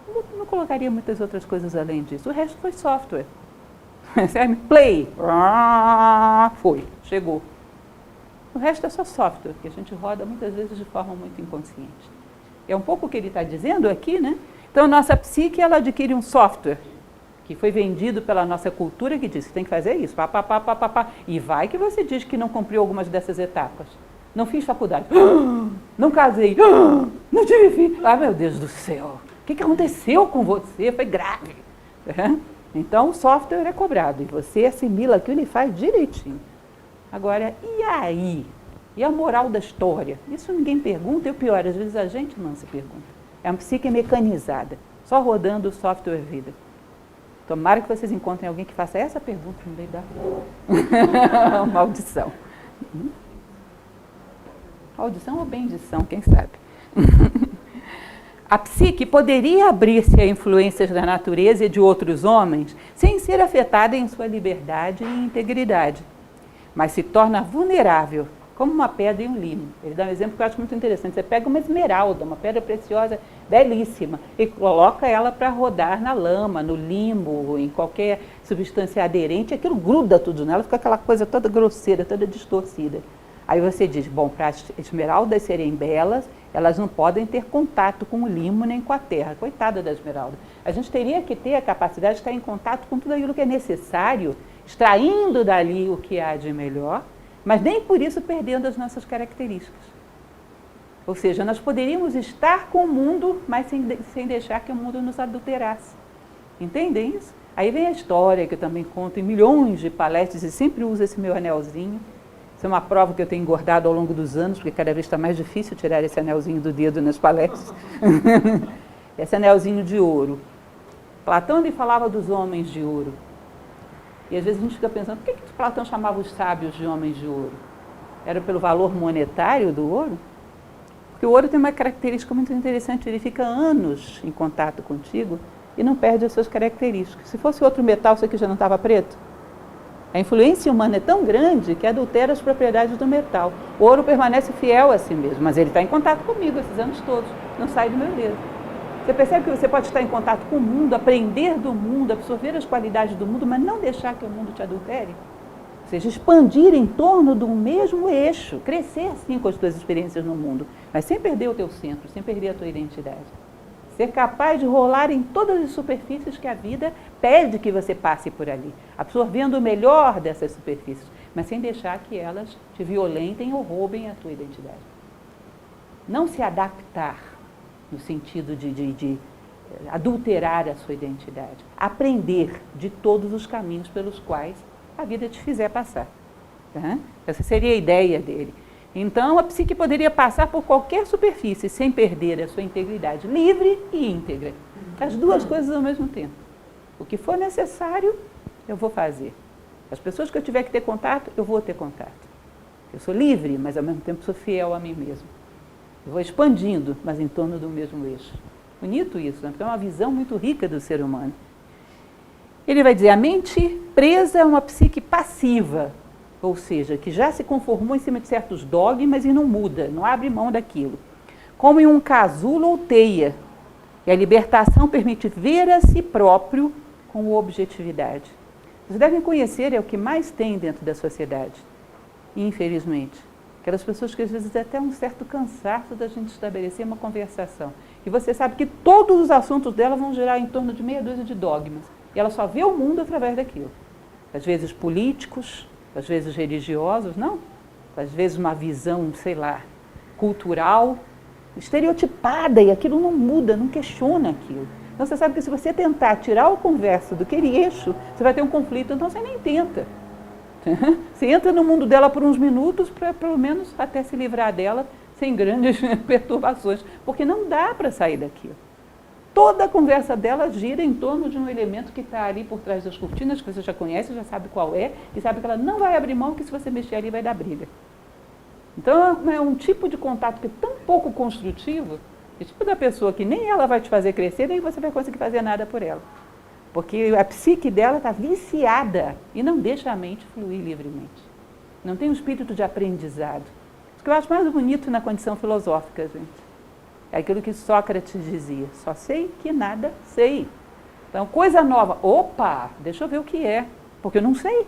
eu não colocaria muitas outras coisas além disso. O resto foi software. Play. Foi, chegou. O resto é só software, que a gente roda muitas vezes de forma muito inconsciente. É um pouco o que ele está dizendo aqui, né? Então, a nossa psique, ela adquire um software que foi vendido pela nossa cultura, que diz que tem que fazer isso, pá, pá, pá, pá, pá, pá. E vai que você diz que não cumpriu algumas dessas etapas. Não fiz faculdade, não casei, não tive filho. Ah, meu Deus do céu, o que aconteceu com você? Foi grave. Então, o software é cobrado e você assimila aquilo e faz direitinho. Agora, e aí? E a moral da história? Isso ninguém pergunta, e o pior, às vezes a gente não se pergunta. É uma psique mecanizada, só rodando o software vida. Tomara que vocês encontrem alguém que faça essa pergunta no meio da rua. Maldição. Maldição ou bendição, quem sabe? A psique poderia abrir-se a influências da natureza e de outros homens sem ser afetada em sua liberdade e integridade, mas se torna vulnerável, como uma pedra e um limo. Ele dá um exemplo que eu acho muito interessante. Você pega uma esmeralda, uma pedra preciosa, belíssima, e coloca ela para rodar na lama, no limo, em qualquer substância aderente, aquilo gruda tudo nela, fica aquela coisa toda grosseira, toda distorcida. Aí você diz, bom, para as esmeraldas serem belas, elas não podem ter contato com o limo nem com a terra. Coitada da esmeralda. A gente teria que ter a capacidade de estar em contato com tudo aquilo que é necessário, extraindo dali o que há de melhor, mas nem por isso perdendo as nossas características. Ou seja, nós poderíamos estar com o mundo, mas sem deixar que o mundo nos adulterasse. Entendem isso? Aí vem a história, que eu também conto em milhões de palestras, e sempre uso esse meu anelzinho. Isso é uma prova que eu tenho engordado ao longo dos anos, porque cada vez está mais difícil tirar esse anelzinho do dedo nas palestras. Esse anelzinho de ouro. Platão, ele falava dos homens de ouro. E às vezes a gente fica pensando, por que Platão chamava os sábios de homens de ouro? Era pelo valor monetário do ouro? Porque o ouro tem uma característica muito interessante, ele fica anos em contato contigo e não perde as suas características. Se fosse outro metal, isso aqui já não estava preto? A influência humana é tão grande que adultera as propriedades do metal. O ouro permanece fiel a si mesmo, mas ele está em contato comigo esses anos todos, não sai do meu dedo. Você percebe que você pode estar em contato com o mundo, aprender do mundo, absorver as qualidades do mundo, mas não deixar que o mundo te adultere? Ou seja, expandir em torno do mesmo eixo, crescer assim com as tuas experiências no mundo, mas sem perder o teu centro, sem perder a tua identidade. Ser capaz de rolar em todas as superfícies que a vida pede que você passe por ali, absorvendo o melhor dessas superfícies, mas sem deixar que elas te violentem ou roubem a tua identidade. Não se adaptar no sentido de adulterar a sua identidade. Aprender de todos os caminhos pelos quais a vida te fizer passar. Tá? Essa seria a ideia dele. Então, a psique poderia passar por qualquer superfície sem perder a sua integridade, livre e íntegra. As duas coisas ao mesmo tempo. O que for necessário, eu vou fazer. As pessoas que eu tiver que ter contato, eu vou ter contato. Eu sou livre, mas ao mesmo tempo sou fiel a mim mesmo. Eu vou expandindo, mas em torno do mesmo eixo. Bonito isso, né? Porque é uma visão muito rica do ser humano. Ele vai dizer, a mente presa é uma psique passiva, ou seja, que já se conformou em cima de certos dogmas e não muda, não abre mão daquilo. Como em um casulo ou teia, e a libertação permite ver a si próprio com objetividade. Vocês devem conhecer, é o que mais tem dentro da sociedade, infelizmente. Aquelas pessoas que às vezes até um certo cansaço da gente estabelecer uma conversação. E você sabe que todos os assuntos dela vão girar em torno de meia dúzia de dogmas. E ela só vê o mundo através daquilo. Às vezes políticos, às vezes religiosos, não. Às vezes uma visão, sei lá, cultural, estereotipada, e aquilo não muda, não questiona aquilo. Então você sabe que se você tentar tirar o conversa daquele eixo, você vai ter um conflito, então você nem tenta. Você entra no mundo dela por uns minutos, para pelo menos até se livrar dela, sem grandes perturbações, porque não dá para sair daquilo. Toda a conversa dela gira em torno de um elemento que está ali por trás das cortinas, que você já conhece, já sabe qual é, e sabe que ela não vai abrir mão, que se você mexer ali vai dar briga. Então é um tipo de contato que é tão pouco construtivo, é tipo da pessoa que nem ela vai te fazer crescer, nem você vai conseguir fazer nada por ela. Porque a psique dela está viciada e não deixa a mente fluir livremente. Não tem um espírito de aprendizado. O que eu acho mais bonito na condição filosófica, gente, é aquilo que Sócrates dizia, só sei que nada sei. Então, coisa nova, opa, deixa eu ver o que é, porque eu não sei.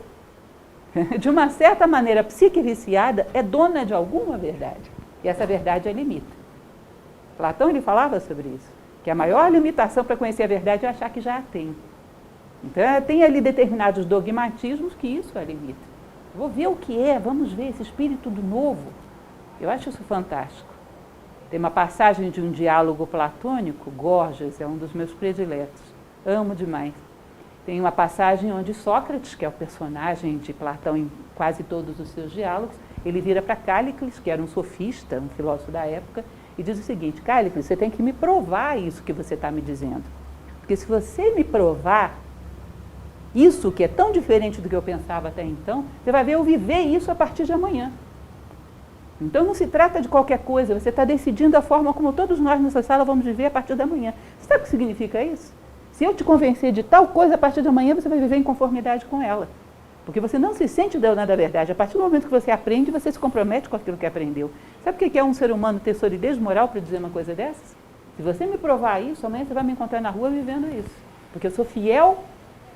De uma certa maneira, a psique viciada é dona de alguma verdade, e essa verdade a limita. Platão ele falava sobre isso, que a maior limitação para conhecer a verdade é achar que já a tem. Então, tem ali determinados dogmatismos que isso a limita. Vou ver o que é, vamos ver esse espírito do novo. Eu acho isso fantástico. Tem uma passagem de um diálogo platônico, Gorgias, é um dos meus prediletos, amo demais. Tem uma passagem onde Sócrates, que é o personagem de Platão em quase todos os seus diálogos, ele vira para Cállicles, que era um sofista, um filósofo da época, e diz o seguinte, Cállicles, você tem que me provar isso que você está me dizendo. Porque se você me provar isso que é tão diferente do que eu pensava até então, você vai ver eu viver isso a partir de amanhã. Então não se trata de qualquer coisa, você está decidindo a forma como todos nós nessa sala vamos viver a partir da manhã. Você sabe o que significa isso? Se eu te convencer de tal coisa, a partir de amanhã você vai viver em conformidade com ela. Porque você não se sente dona da verdade. A partir do momento que você aprende, você se compromete com aquilo que aprendeu. Sabe o que é um ser humano ter solidez moral para dizer uma coisa dessas? Se você me provar isso, amanhã você vai me encontrar na rua vivendo isso. Porque eu sou fiel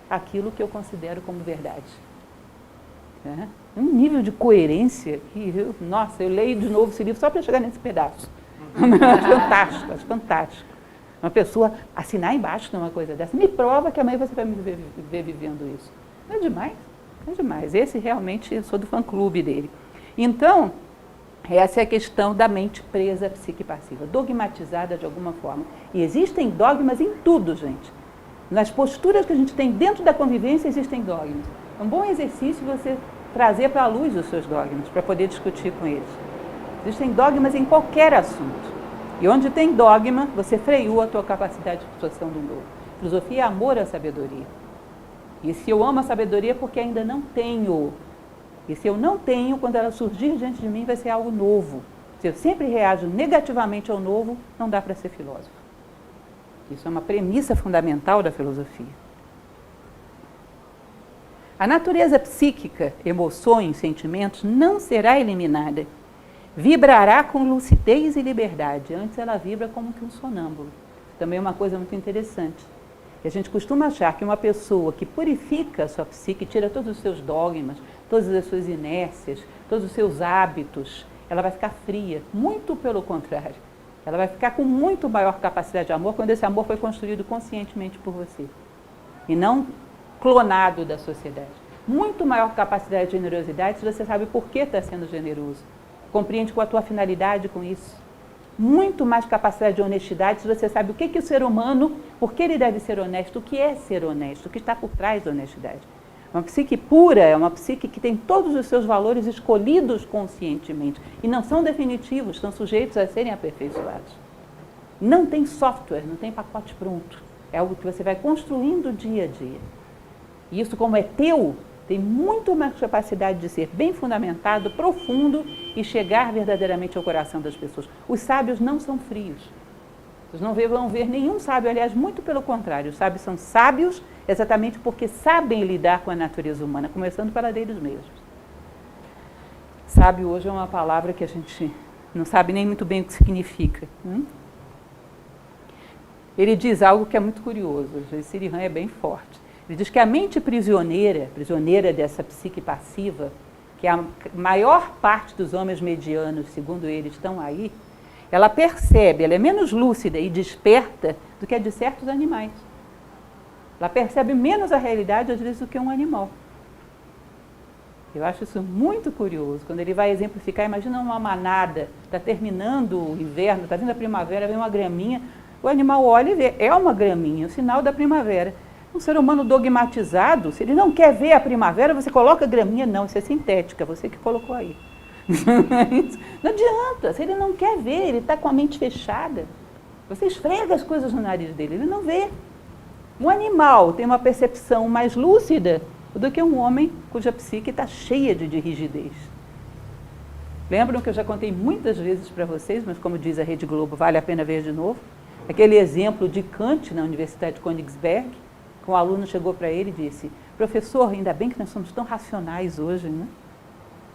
àquilo que eu considero como verdade. É um nível de coerência que, nossa, eu leio de novo esse livro só para chegar nesse pedaço. Fantástico, acho fantástico. Uma pessoa assinar embaixo de uma coisa dessa, me prova que amanhã você vai me ver vivendo isso. Não é demais? Não é demais. Esse realmente, eu sou do fã-clube dele. Então, essa é a questão da mente presa à psique passiva, dogmatizada de alguma forma. E existem dogmas em tudo, gente. Nas posturas que a gente tem dentro da convivência, existem dogmas. É um bom exercício você trazer para a luz os seus dogmas, para poder discutir com eles. Existem dogmas em qualquer assunto. E onde tem dogma, você freou a tua capacidade de absorção do novo. Filosofia é amor à sabedoria. E se eu amo a sabedoria é porque ainda não tenho. E se eu não tenho, quando ela surgir diante de mim, vai ser algo novo. Se eu sempre reajo negativamente ao novo, não dá para ser filósofo. Isso é uma premissa fundamental da filosofia. A natureza psíquica, emoções, sentimentos, não será eliminada. Vibrará com lucidez e liberdade. Antes ela vibra como que um sonâmbulo. Também é uma coisa muito interessante. E a gente costuma achar que uma pessoa que purifica a sua psique, tira todos os seus dogmas, todas as suas inércias, todos os seus hábitos, ela vai ficar fria. Muito pelo contrário. Ela vai ficar com muito maior capacidade de amor quando esse amor foi construído conscientemente por você. E não clonado da sociedade. Muito maior capacidade de generosidade se você sabe por que está sendo generoso. Compreende qual a tua finalidade com isso. muito mais capacidade de honestidade se você sabe o que o ser humano, por que ele deve ser honesto, o que é ser honesto, o que está por trás da honestidade. Uma psique pura é uma psique que tem todos os seus valores escolhidos conscientemente e não são definitivos, estão sujeitos a serem aperfeiçoados. Não tem software, não tem pacote pronto. É algo que você vai construindo dia a dia. E isso, como é teu, tem muito mais capacidade de ser bem fundamentado, profundo e chegar verdadeiramente ao coração das pessoas. Os sábios não são frios. Vocês não vão ver nenhum sábio, aliás, muito pelo contrário. Os sábios são sábios exatamente porque sabem lidar com a natureza humana, começando pela deles mesmos. Sábio hoje é uma palavra que a gente não sabe nem muito bem o que significa. Ele diz algo que é muito curioso, o Sirihan é bem forte. Ele diz que a mente prisioneira dessa psique passiva, que a maior parte dos homens medianos, segundo ele, estão aí, ela percebe, ela é menos lúcida e desperta do que a de certos animais. Ela percebe menos a realidade, às vezes, do que um animal. Eu acho isso muito curioso. Quando ele vai exemplificar, imagina uma manada, está terminando o inverno, está vindo a primavera, vem uma graminha, o animal olha e vê, é uma graminha, o sinal da primavera. Um ser humano dogmatizado, se ele não quer ver a primavera, você coloca graminha, não, isso é sintética, você que colocou aí. Não adianta, se ele não quer ver, ele está com a mente fechada. Você esfrega as coisas no nariz dele, ele não vê. Um animal tem uma percepção mais lúcida do que um homem cuja psique está cheia de rigidez. Lembram que eu já contei muitas vezes para vocês, mas como diz a Rede Globo, vale a pena ver de novo? Aquele exemplo de Kant na Universidade de Königsberg, que um aluno chegou para ele e disse, professor, ainda bem que nós somos tão racionais hoje, né?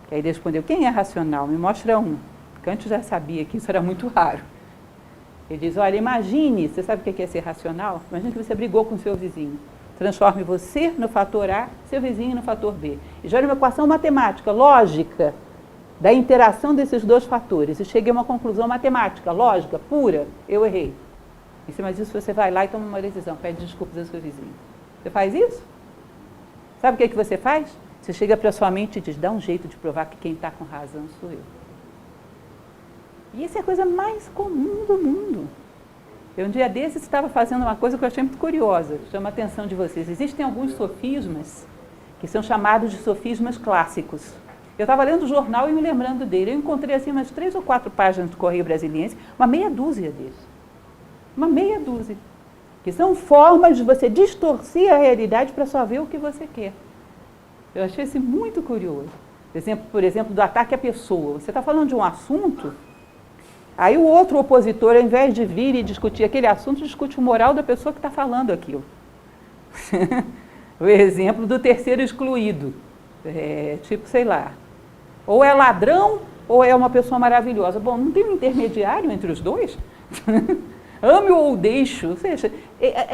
Que aí ele respondeu, quem é racional? Me mostra um. Kant já sabia que isso era muito raro. Ele diz, olha, imagine, você sabe o que é ser racional? Imagine que você brigou com o seu vizinho. Transforme você no fator A, seu vizinho no fator B. E gere uma equação matemática, lógica, da interação desses dois fatores. E chegue a uma conclusão matemática, lógica, pura, eu errei. Em cima disso, você vai lá e toma uma decisão, pede desculpas ao seu vizinho. Você faz isso? Sabe o que você faz? Você chega para a sua mente e diz, dá um jeito de provar que quem está com razão sou eu. E isso é a coisa mais comum do mundo. Eu, um dia desses, estava fazendo uma coisa que eu achei muito curiosa, chama a atenção de vocês. Existem alguns sofismas que são chamados de sofismas clássicos. Eu estava lendo o jornal e me lembrando dele. Eu encontrei assim umas 3 ou 4 páginas do Correio Brasiliense, uma meia dúzia deles. Uma meia dúzia. Que são formas de você distorcer a realidade para só ver o que você quer. Eu achei isso muito curioso. Por exemplo, do ataque à pessoa. Você está falando de um assunto, aí o outro opositor, ao invés de vir e discutir aquele assunto, discute o moral da pessoa que está falando aquilo. O exemplo do terceiro excluído. Tipo, sei lá, ou é ladrão ou é uma pessoa maravilhosa. Bom, não tem um intermediário entre os dois? Ame ou deixe, ou seja,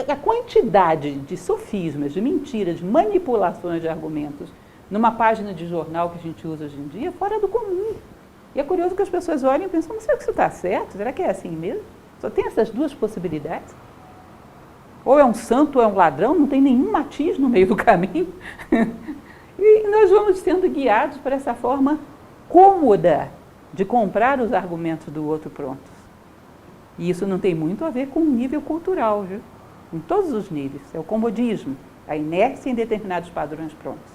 a quantidade de sofismas, de mentiras, de manipulações de argumentos numa página de jornal que a gente usa hoje em dia é fora do comum. E é curioso que as pessoas olhem e pensam, não sei se isso está certo, será que é assim mesmo? Só tem essas duas possibilidades? Ou é um santo ou é um ladrão, não tem nenhum matiz no meio do caminho. E nós vamos sendo guiados por essa forma cômoda de comprar os argumentos do outro prontos. E isso não tem muito a ver com o nível cultural, viu? Em todos os níveis. É o comodismo, a inércia em determinados padrões prontos.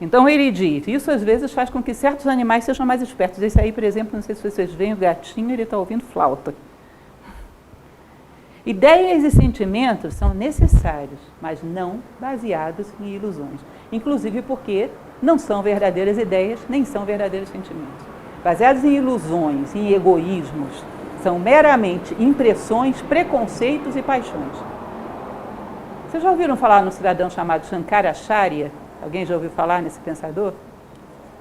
Então ele diz, isso às vezes faz com que certos animais sejam mais espertos. Esse aí, por exemplo, não sei se vocês veem, o gatinho, ele está ouvindo flauta. Ideias e sentimentos são necessários, mas não baseados em ilusões. Inclusive porque não são verdadeiras ideias, nem são verdadeiros sentimentos. Baseados em ilusões, em egoísmos, são meramente impressões, preconceitos e paixões. Vocês já ouviram falar num cidadão chamado Shankaracharya? Alguém já ouviu falar nesse pensador?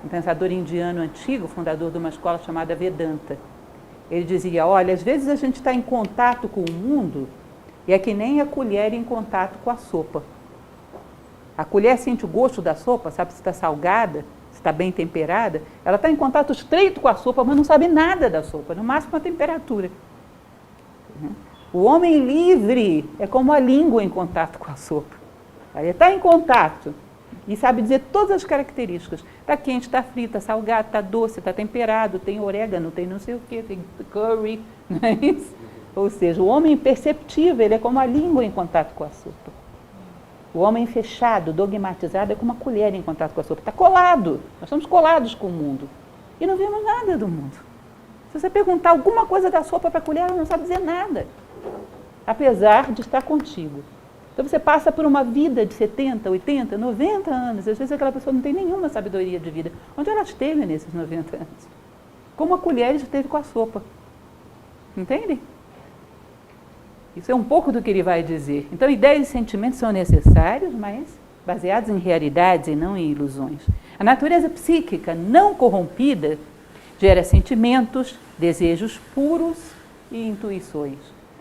Um pensador indiano antigo, fundador de uma escola chamada Vedanta. Ele dizia, olha, às vezes a gente está em contato com o mundo e é que nem a colher em contato com a sopa. A colher sente o gosto da sopa, sabe se está salgada, se está bem temperada. Ela está em contato estreito com a sopa, mas não sabe nada da sopa, no máximo a temperatura. O homem livre é como a língua em contato com a sopa. Ele está em contato, E sabe dizer todas as características. Está quente, está frito, está salgado, está doce, está temperado, tem orégano, tem não sei o quê, tem curry, não é isso? Ou seja, o homem perceptível, ele é como a língua em contato com a sopa. O homem fechado, dogmatizado, é como uma colher em contato com a sopa. Está colado, nós estamos colados com o mundo. E não vemos nada do mundo. Se você perguntar alguma coisa da sopa para a colher, ela não sabe dizer nada. Apesar de estar contigo. Então você passa por uma vida de 70, 80, 90 anos. Às vezes aquela pessoa não tem nenhuma sabedoria de vida. Onde ela esteve nesses 90 anos? Como a colher esteve com a sopa. Entende? Isso é um pouco do que ele vai dizer. Então, ideias e sentimentos são necessários, mas baseados em realidades e não em ilusões. A natureza psíquica não corrompida gera sentimentos, desejos puros e intuições.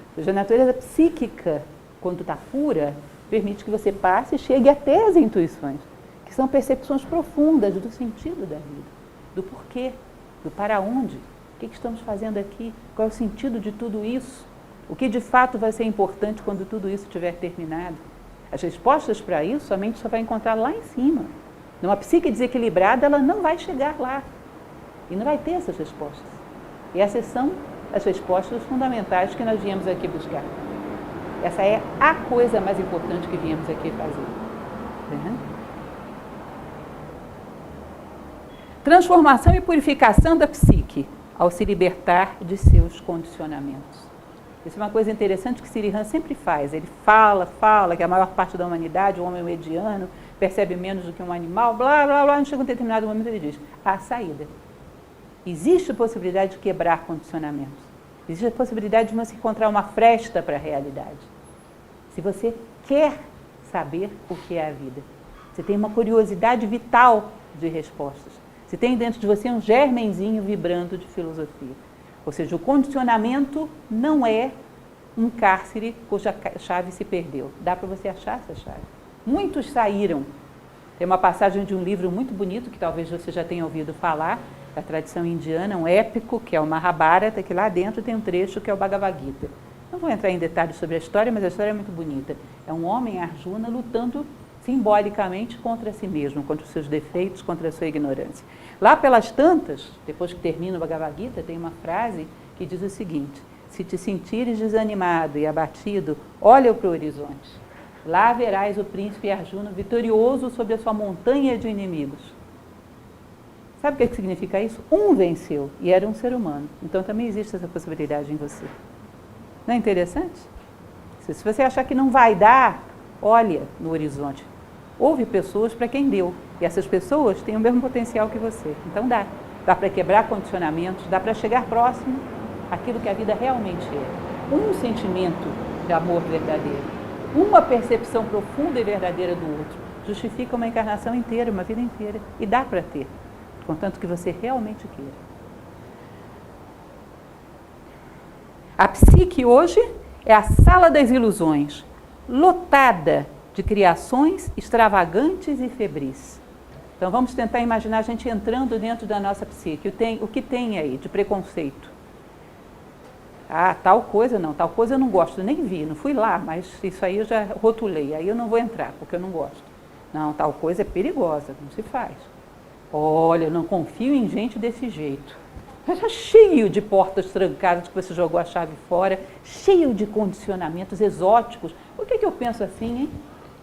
Ou seja, a natureza psíquica, quando está pura, permite que você passe e chegue até as intuições, que são percepções profundas do sentido da vida, do porquê, do para onde, o que estamos fazendo aqui, qual é o sentido de tudo isso. O que de fato vai ser importante quando tudo isso tiver terminado? As respostas para isso a mente só vai encontrar lá em cima. Numa psique desequilibrada, ela não vai chegar lá. E não vai ter essas respostas. E essas são as respostas fundamentais que nós viemos aqui buscar. Essa é a coisa mais importante que viemos aqui fazer. Uhum. Transformação e purificação da psique ao se libertar de seus condicionamentos. Isso é uma coisa interessante que Siri Han sempre faz. Ele fala que a maior parte da humanidade, o homem mediano, percebe menos do que um animal, blá, blá, blá. Chega um determinado momento ele diz, há saída. Existe a possibilidade de quebrar condicionamentos. Existe a possibilidade de você encontrar uma fresta para a realidade. Se você quer saber o que é a vida, você tem uma curiosidade vital de respostas. Você tem dentro de você um germenzinho vibrando de filosofia. Ou seja, o condicionamento não é um cárcere cuja chave se perdeu. Dá para você achar essa chave. Muitos saíram. Tem uma passagem de um livro muito bonito, que talvez você já tenha ouvido falar, da tradição indiana, um épico, que é o Mahabharata, que lá dentro tem um trecho que é o Bhagavad Gita. Não vou entrar em detalhes sobre a história, mas a história é muito bonita. É um homem, Arjuna, lutando simbolicamente contra si mesmo, contra os seus defeitos, contra a sua ignorância. Lá pelas tantas, depois que termina o Bhagavad Gita, tem uma frase que diz o seguinte: se te sentires desanimado e abatido, olha para o horizonte. Lá verás o príncipe Arjuna vitorioso sobre a sua montanha de inimigos. Sabe o que significa isso? Um venceu e era um ser humano. Então também existe essa possibilidade em você. Não é interessante? Se você achar que não vai dar, olha no horizonte. Houve pessoas para quem deu. E essas pessoas têm o mesmo potencial que você. Então dá. Dá para quebrar condicionamentos, dá para chegar próximo àquilo que a vida realmente é. Um sentimento de amor verdadeiro, uma percepção profunda e verdadeira do outro, justifica uma encarnação inteira, uma vida inteira. E dá para ter, contanto que você realmente queira. A psique hoje é a sala das ilusões, lotada de criações extravagantes e febris. Então vamos tentar imaginar a gente entrando dentro da nossa psique. O que tem aí de preconceito? Ah, tal coisa eu não gosto, nem vi, não fui lá, mas isso aí eu já rotulei, aí eu não vou entrar, porque eu não gosto. Não, tal coisa é perigosa, não se faz. Olha, eu não confio em gente desse jeito. Está cheio de portas trancadas que você jogou a chave fora, cheio de condicionamentos exóticos. Por que eu penso assim, hein?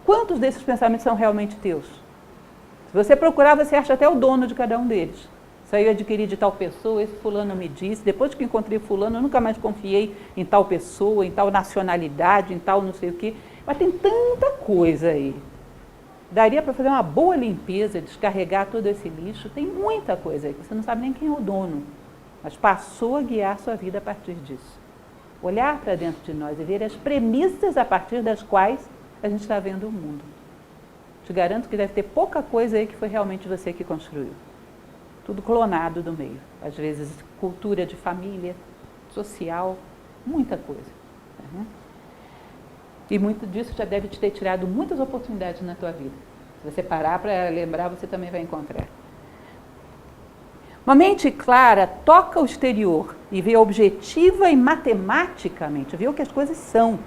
Quantos desses pensamentos são realmente teus? Se você procurar, você acha até o dono de cada um deles. Isso aí eu adquiri de tal pessoa, esse fulano me disse, depois que encontrei fulano, eu nunca mais confiei em tal pessoa, em tal nacionalidade, em tal não sei o quê. Mas tem tanta coisa aí. Daria para fazer uma boa limpeza, descarregar todo esse lixo. Tem muita coisa aí, que você não sabe nem quem é o dono. Mas passou a guiar sua vida a partir disso. Olhar para dentro de nós e ver as premissas a partir das quais a gente está vendo o mundo. Te garanto que deve ter pouca coisa aí que foi realmente você que construiu. Tudo clonado do meio. Às vezes, cultura de família, social, muita coisa. Uhum. E muito disso já deve te ter tirado muitas oportunidades na tua vida. Se você parar para lembrar, você também vai encontrar. Uma mente clara toca o exterior e vê objetiva e matematicamente, vê o que as coisas são.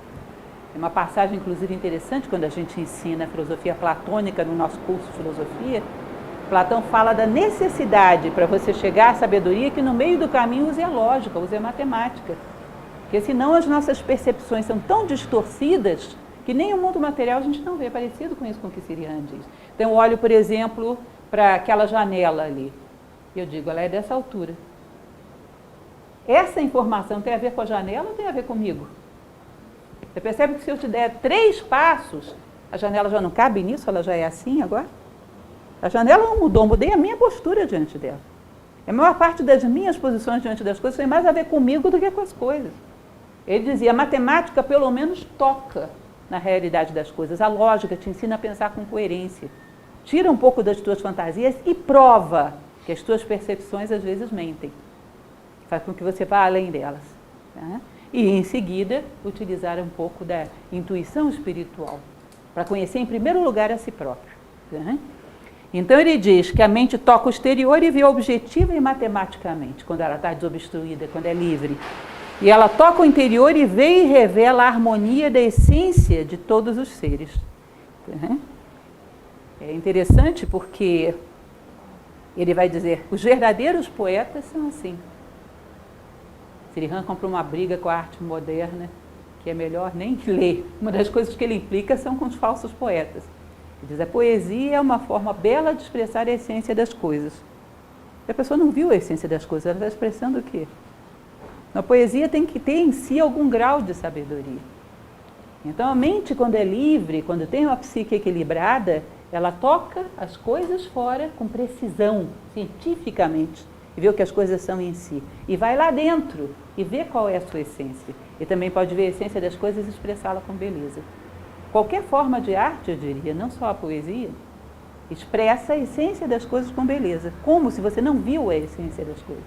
É uma passagem, inclusive, interessante quando a gente ensina a filosofia platônica no nosso curso de filosofia. Platão fala da necessidade para você chegar à sabedoria que no meio do caminho use a lógica, use a matemática. Porque senão as nossas percepções são tão distorcidas que nem o mundo material a gente não vê, parecido com isso com o que Sirihan diz. Então eu olho, por exemplo, para aquela janela ali. E eu digo, ela é dessa altura. Essa informação tem a ver com a janela ou tem a ver comigo? Você percebe que se eu te der 3 passos, a janela já não cabe nisso, ela já é assim agora? A janela não mudou, mudei a minha postura diante dela. A maior parte das minhas posições diante das coisas tem mais a ver comigo do que com as coisas. Ele dizia, a matemática pelo menos toca na realidade das coisas. A lógica te ensina a pensar com coerência. Tira um pouco das tuas fantasias e prova que as tuas percepções às vezes mentem. Faz com que você vá além delas. Tá? E, em seguida, utilizar um pouco da intuição espiritual para conhecer, em primeiro lugar, a si próprio. Tá? Então, ele diz que a mente toca o exterior e vê objetiva e matematicamente, quando ela está desobstruída, quando é livre. E ela toca o interior e vê e revela a harmonia da essência de todos os seres. Tá? É interessante porque ele vai dizer, os verdadeiros poetas são assim. Sirihan comprou uma briga com a arte moderna, que é melhor nem ler. Uma das coisas que ele implica são com os falsos poetas. Ele diz, a poesia é uma forma bela de expressar a essência das coisas. A pessoa não viu a essência das coisas, ela está expressando o quê? A poesia tem que ter em si algum grau de sabedoria. Então a mente, quando é livre, quando tem uma psique equilibrada, ela toca as coisas fora com precisão, cientificamente, e vê o que as coisas são em si. E vai lá dentro e vê qual é a sua essência. E também pode ver a essência das coisas e expressá-la com beleza. Qualquer forma de arte, eu diria, não só a poesia, expressa a essência das coisas com beleza, como se você não viu a essência das coisas.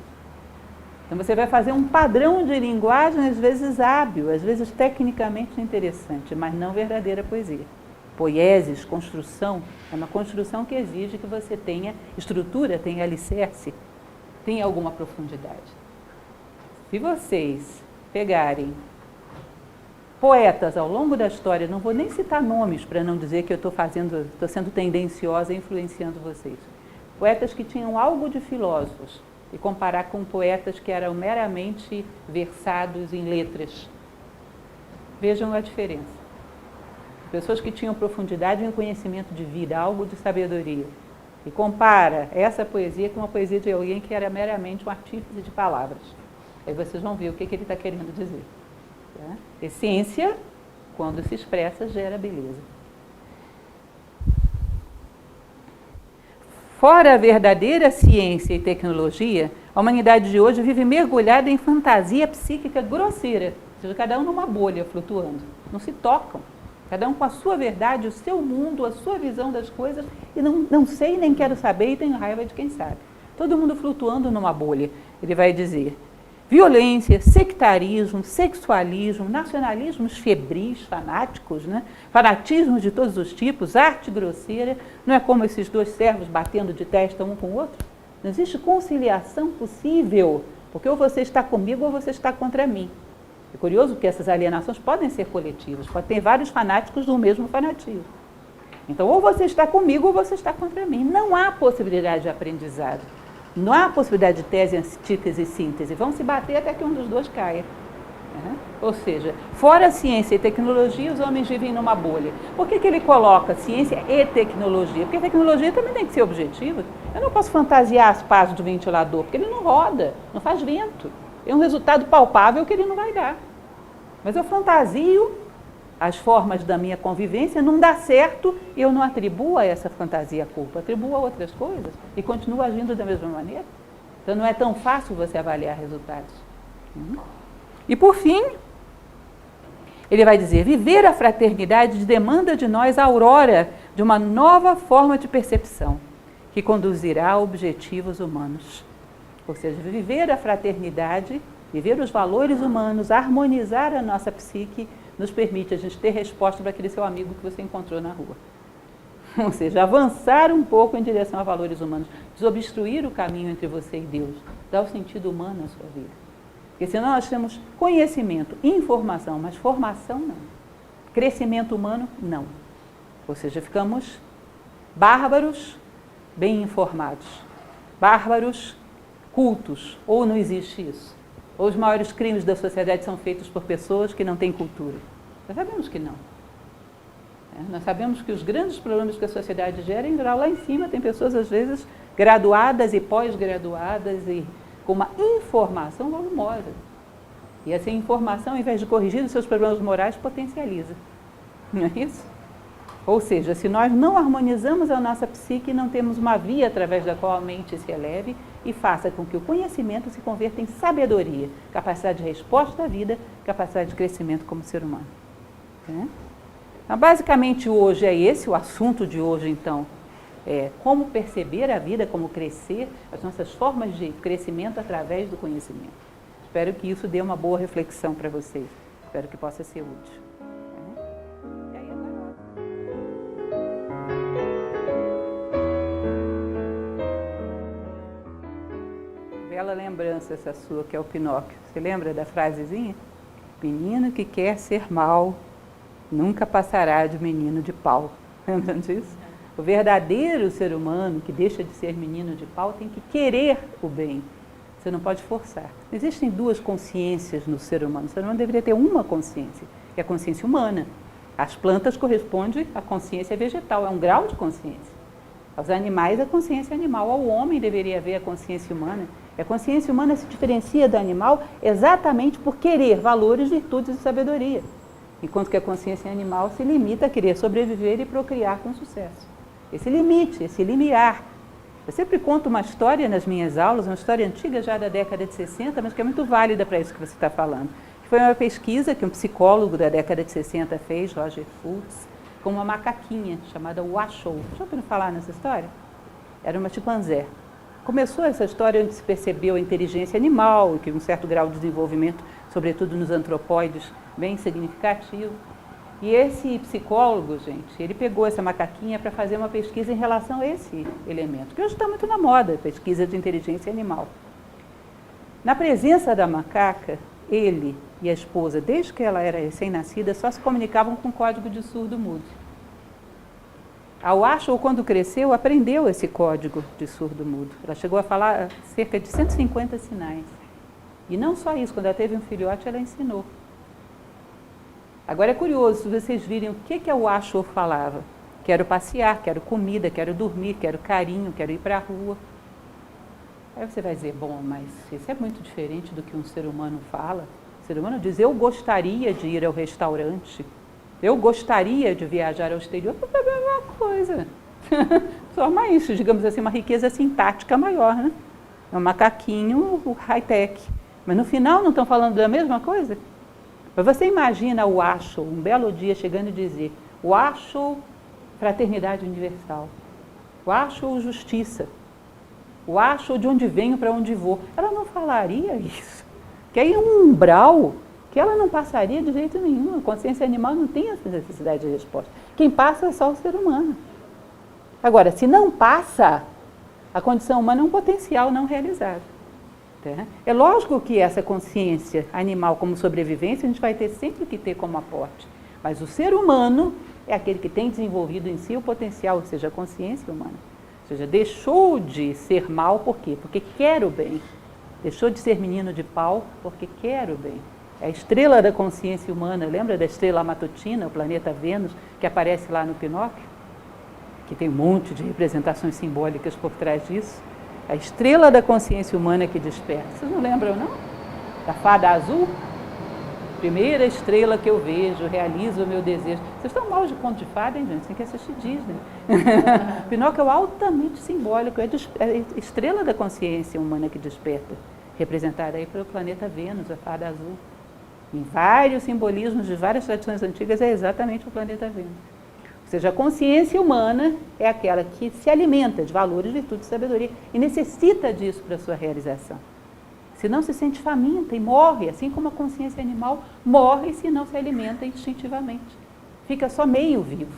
Então você vai fazer um padrão de linguagem, às vezes hábil, às vezes tecnicamente interessante, mas não verdadeira poesia. Poiesis, construção, é uma construção que exige que você tenha estrutura, tenha alicerce, tenha alguma profundidade. Se vocês pegarem poetas ao longo da história, não vou nem citar nomes para não dizer que eu estou sendo tendenciosa e influenciando vocês. Poetas que tinham algo de filósofos e comparar com poetas que eram meramente versados em letras. Vejam a diferença. Pessoas que tinham profundidade em conhecimento de vida, algo de sabedoria. E compara essa poesia com uma poesia de alguém que era meramente um artífice de palavras. Aí vocês vão ver o que ele está querendo dizer. Tá? Essência, quando se expressa, gera beleza. Fora a verdadeira ciência e tecnologia, a humanidade de hoje vive mergulhada em fantasia psíquica grosseira. Ou seja, cada um numa bolha flutuando. Não se tocam. Cada um com a sua verdade, o seu mundo, a sua visão das coisas, e não sei, nem quero saber, e tenho raiva de quem sabe. Todo mundo flutuando numa bolha. Ele vai dizer, violência, sectarismo, sexualismo, nacionalismos febris, fanáticos, né? Fanatismos de todos os tipos, arte grosseira, não é como esses dois servos batendo de testa um com o outro? Não existe conciliação possível, porque ou você está comigo ou você está contra mim. É curioso que essas alienações podem ser coletivas, pode ter vários fanáticos do mesmo fanatismo. Então, ou você está comigo ou você está contra mim. Não há possibilidade de aprendizado. Não há possibilidade de tese, antítese e síntese. Vão se bater até que um dos dois caia. Ou seja, fora a ciência e tecnologia, os homens vivem numa bolha. Por que ele coloca ciência e tecnologia? Porque a tecnologia também tem que ser objetiva. Eu não posso fantasiar as pás do ventilador, porque ele não roda, não faz vento. É um resultado palpável que ele não vai dar. Mas eu fantasio as formas da minha convivência, não dá certo, e eu não atribuo a essa fantasia a culpa, atribuo a outras coisas e continuo agindo da mesma maneira. Então não é tão fácil você avaliar resultados. E por fim, ele vai dizer, viver a fraternidade demanda de nós a aurora de uma nova forma de percepção, que conduzirá a objetivos humanos. Ou seja, viver a fraternidade, viver os valores humanos, harmonizar a nossa psique, nos permite a gente ter resposta para aquele seu amigo que você encontrou na rua. Ou seja, avançar um pouco em direção a valores humanos, desobstruir o caminho entre você e Deus, dar o sentido humano à sua vida. Porque senão nós temos conhecimento, informação, mas formação não. Crescimento humano, não. Ou seja, ficamos bárbaros, bem informados. Bárbaros, cultos. Ou não existe isso. Ou os maiores crimes da sociedade são feitos por pessoas que não têm cultura. Nós sabemos que não. Nós sabemos que os grandes problemas que a sociedade gera, em geral, lá em cima tem pessoas, às vezes, graduadas e pós-graduadas e com uma informação volumosa. E essa informação, ao invés de corrigir os seus problemas morais, potencializa. Não é isso? Ou seja, se nós não harmonizamos a nossa psique, não temos uma via através da qual a mente se eleve e faça com que o conhecimento se converta em sabedoria, capacidade de resposta à vida, capacidade de crescimento como ser humano. Então, basicamente, hoje é esse o assunto de hoje, então. Como perceber a vida, como crescer, as nossas formas de crescimento através do conhecimento. Espero que isso dê uma boa reflexão para vocês. Espero que possa ser útil. E aí, bela lembrança essa sua, que é o Pinóquio. Você lembra da frasezinha? Menino que quer ser mau, nunca passará de menino de pau. Lembram disso? O verdadeiro ser humano que deixa de ser menino de pau tem que querer o bem. Você não pode forçar. Existem duas consciências no ser humano. O ser humano deveria ter uma consciência, que é a consciência humana. As plantas correspondem à consciência vegetal, é um grau de consciência. Aos animais, a consciência animal. Ao homem deveria haver a consciência humana. E a consciência humana se diferencia do animal exatamente por querer valores, virtudes e sabedoria. Enquanto que a consciência animal se limita a querer sobreviver e procriar com sucesso. Esse limite, esse limiar. Eu sempre conto uma história nas minhas aulas, uma história antiga já da década de 60, mas que é muito válida para isso que você está falando. Foi uma pesquisa que um psicólogo da década de 60 fez, Roger Fultz, com uma macaquinha chamada Washoe. Já ouviram falar nessa história? Era uma chimpanzé. Começou essa história onde se percebeu a inteligência animal, que um certo grau de desenvolvimento, sobretudo nos antropóides, bem significativo. E esse psicólogo, gente, ele pegou essa macaquinha para fazer uma pesquisa em relação a esse elemento, que hoje está muito na moda, pesquisa de inteligência animal. Na presença da macaca, ele e a esposa, desde que ela era recém-nascida, só se comunicavam com código de surdo-mudo. A Washoe, quando cresceu, aprendeu esse código de surdo-mudo. Ela chegou a falar cerca de 150 sinais. E não só isso, quando ela teve um filhote, ela ensinou. Agora é curioso, se vocês virem o que a Washoe falava. Quero passear, quero comida, quero dormir, quero carinho, quero ir para a rua. Aí você vai dizer, bom, mas isso é muito diferente do que um ser humano fala. O ser humano diz, eu gostaria de ir ao restaurante, eu gostaria de viajar ao exterior, é a mesma coisa. Só mais, digamos assim, uma riqueza sintática maior, né? É um macaquinho high-tech. Mas no final não estão falando da mesma coisa? Mas você imagina o Washoe, um belo dia chegando e dizer, Washoe, fraternidade universal. Washoe, justiça. Washoe, de onde venho para onde vou. Ela não falaria isso. Que aí é um umbral que ela não passaria de jeito nenhum. A consciência animal não tem essa necessidade de resposta. Quem passa é só o ser humano. Agora, se não passa, a condição humana é um potencial não realizado. É lógico que essa consciência animal como sobrevivência a gente vai ter sempre que ter como aporte. Mas o ser humano é aquele que tem desenvolvido em si o potencial, ou seja, a consciência humana. Ou seja, deixou de ser mal por quê? Porque quer o bem. Deixou de ser menino de pau porque quer o bem. É a estrela da consciência humana, lembra da estrela matutina, o planeta Vênus, que aparece lá no Pinóquio? Que tem um monte de representações simbólicas por trás disso. A estrela da consciência humana que desperta. Vocês não lembram, não? Da fada azul? Primeira estrela que eu vejo, realizo o meu desejo. Vocês estão mal de conto de fada, hein, gente? Tem que assistir Disney. Pinóquio é altamente simbólico, é a estrela da consciência humana que desperta, representada aí pelo planeta Vênus, a fada azul. Em vários simbolismos de várias tradições antigas, é exatamente o planeta Vênus. Ou seja, a consciência humana é aquela que se alimenta de valores, virtudes e sabedoria e necessita disso para a sua realização. Se não se sente faminta e morre, assim como a consciência animal morre se não se alimenta instintivamente. Fica só meio vivo,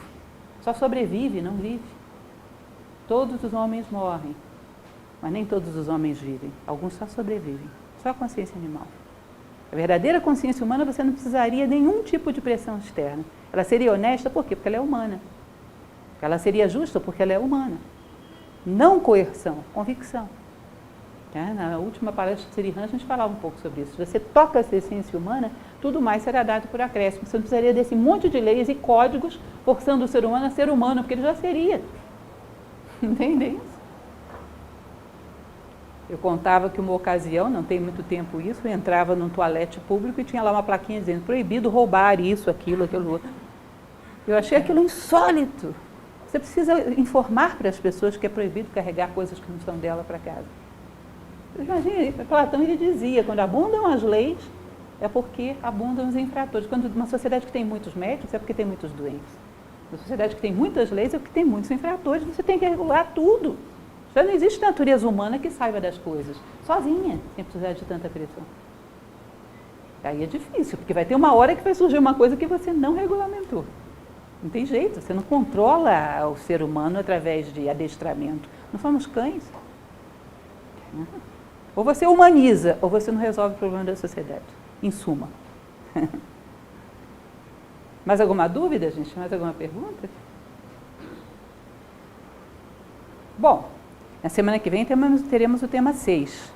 só sobrevive, não vive. Todos os homens morrem, mas nem todos os homens vivem. Alguns só sobrevivem, só a consciência animal. A verdadeira consciência humana, você não precisaria de nenhum tipo de pressão externa. Ela seria honesta, por quê? Porque ela é humana. Ela seria justa porque ela é humana. Não coerção, convicção. Na última palestra do Sri Ram, a gente falava um pouco sobre isso. Se você toca essa essência humana, tudo mais será dado por acréscimo. Você não precisaria desse monte de leis e códigos forçando o ser humano a ser humano, porque ele já seria. Entende isso? Eu contava que uma ocasião, não tem muito tempo isso, eu entrava num toalete público e tinha lá uma plaquinha dizendo proibido roubar isso, aquilo outro. Eu achei aquilo insólito. Você precisa informar para as pessoas que é proibido carregar coisas que não são dela para casa. Imagina, Platão ele dizia, quando abundam as leis, é porque abundam os infratores. Quando uma sociedade que tem muitos médicos, é porque tem muitos doentes. Uma sociedade que tem muitas leis, é porque tem muitos infratores. Você tem que regular tudo. Já não existe natureza humana que saiba das coisas, sozinha, sem precisar de tanta pressão. Aí é difícil, porque vai ter uma hora que vai surgir uma coisa que você não regulamentou. Não tem jeito, você não controla o ser humano através de adestramento. Não somos cães. Ou você humaniza, ou você não resolve o problema da sociedade, em suma. Mais alguma dúvida, gente? Mais alguma pergunta? Bom, na semana que vem teremos o tema 6.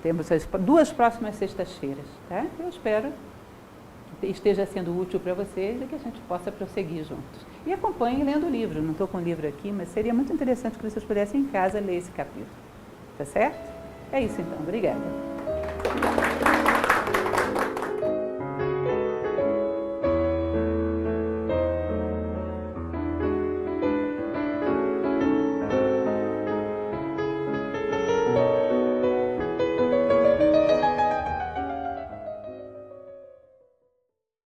Temos as 2 próximas sextas-feiras. Tá? Eu espero que esteja sendo útil para vocês e que a gente possa prosseguir juntos. E acompanhem lendo o livro. Não estou com o livro aqui, mas seria muito interessante que vocês pudessem em casa ler esse capítulo. Tá certo? É isso então. Obrigada.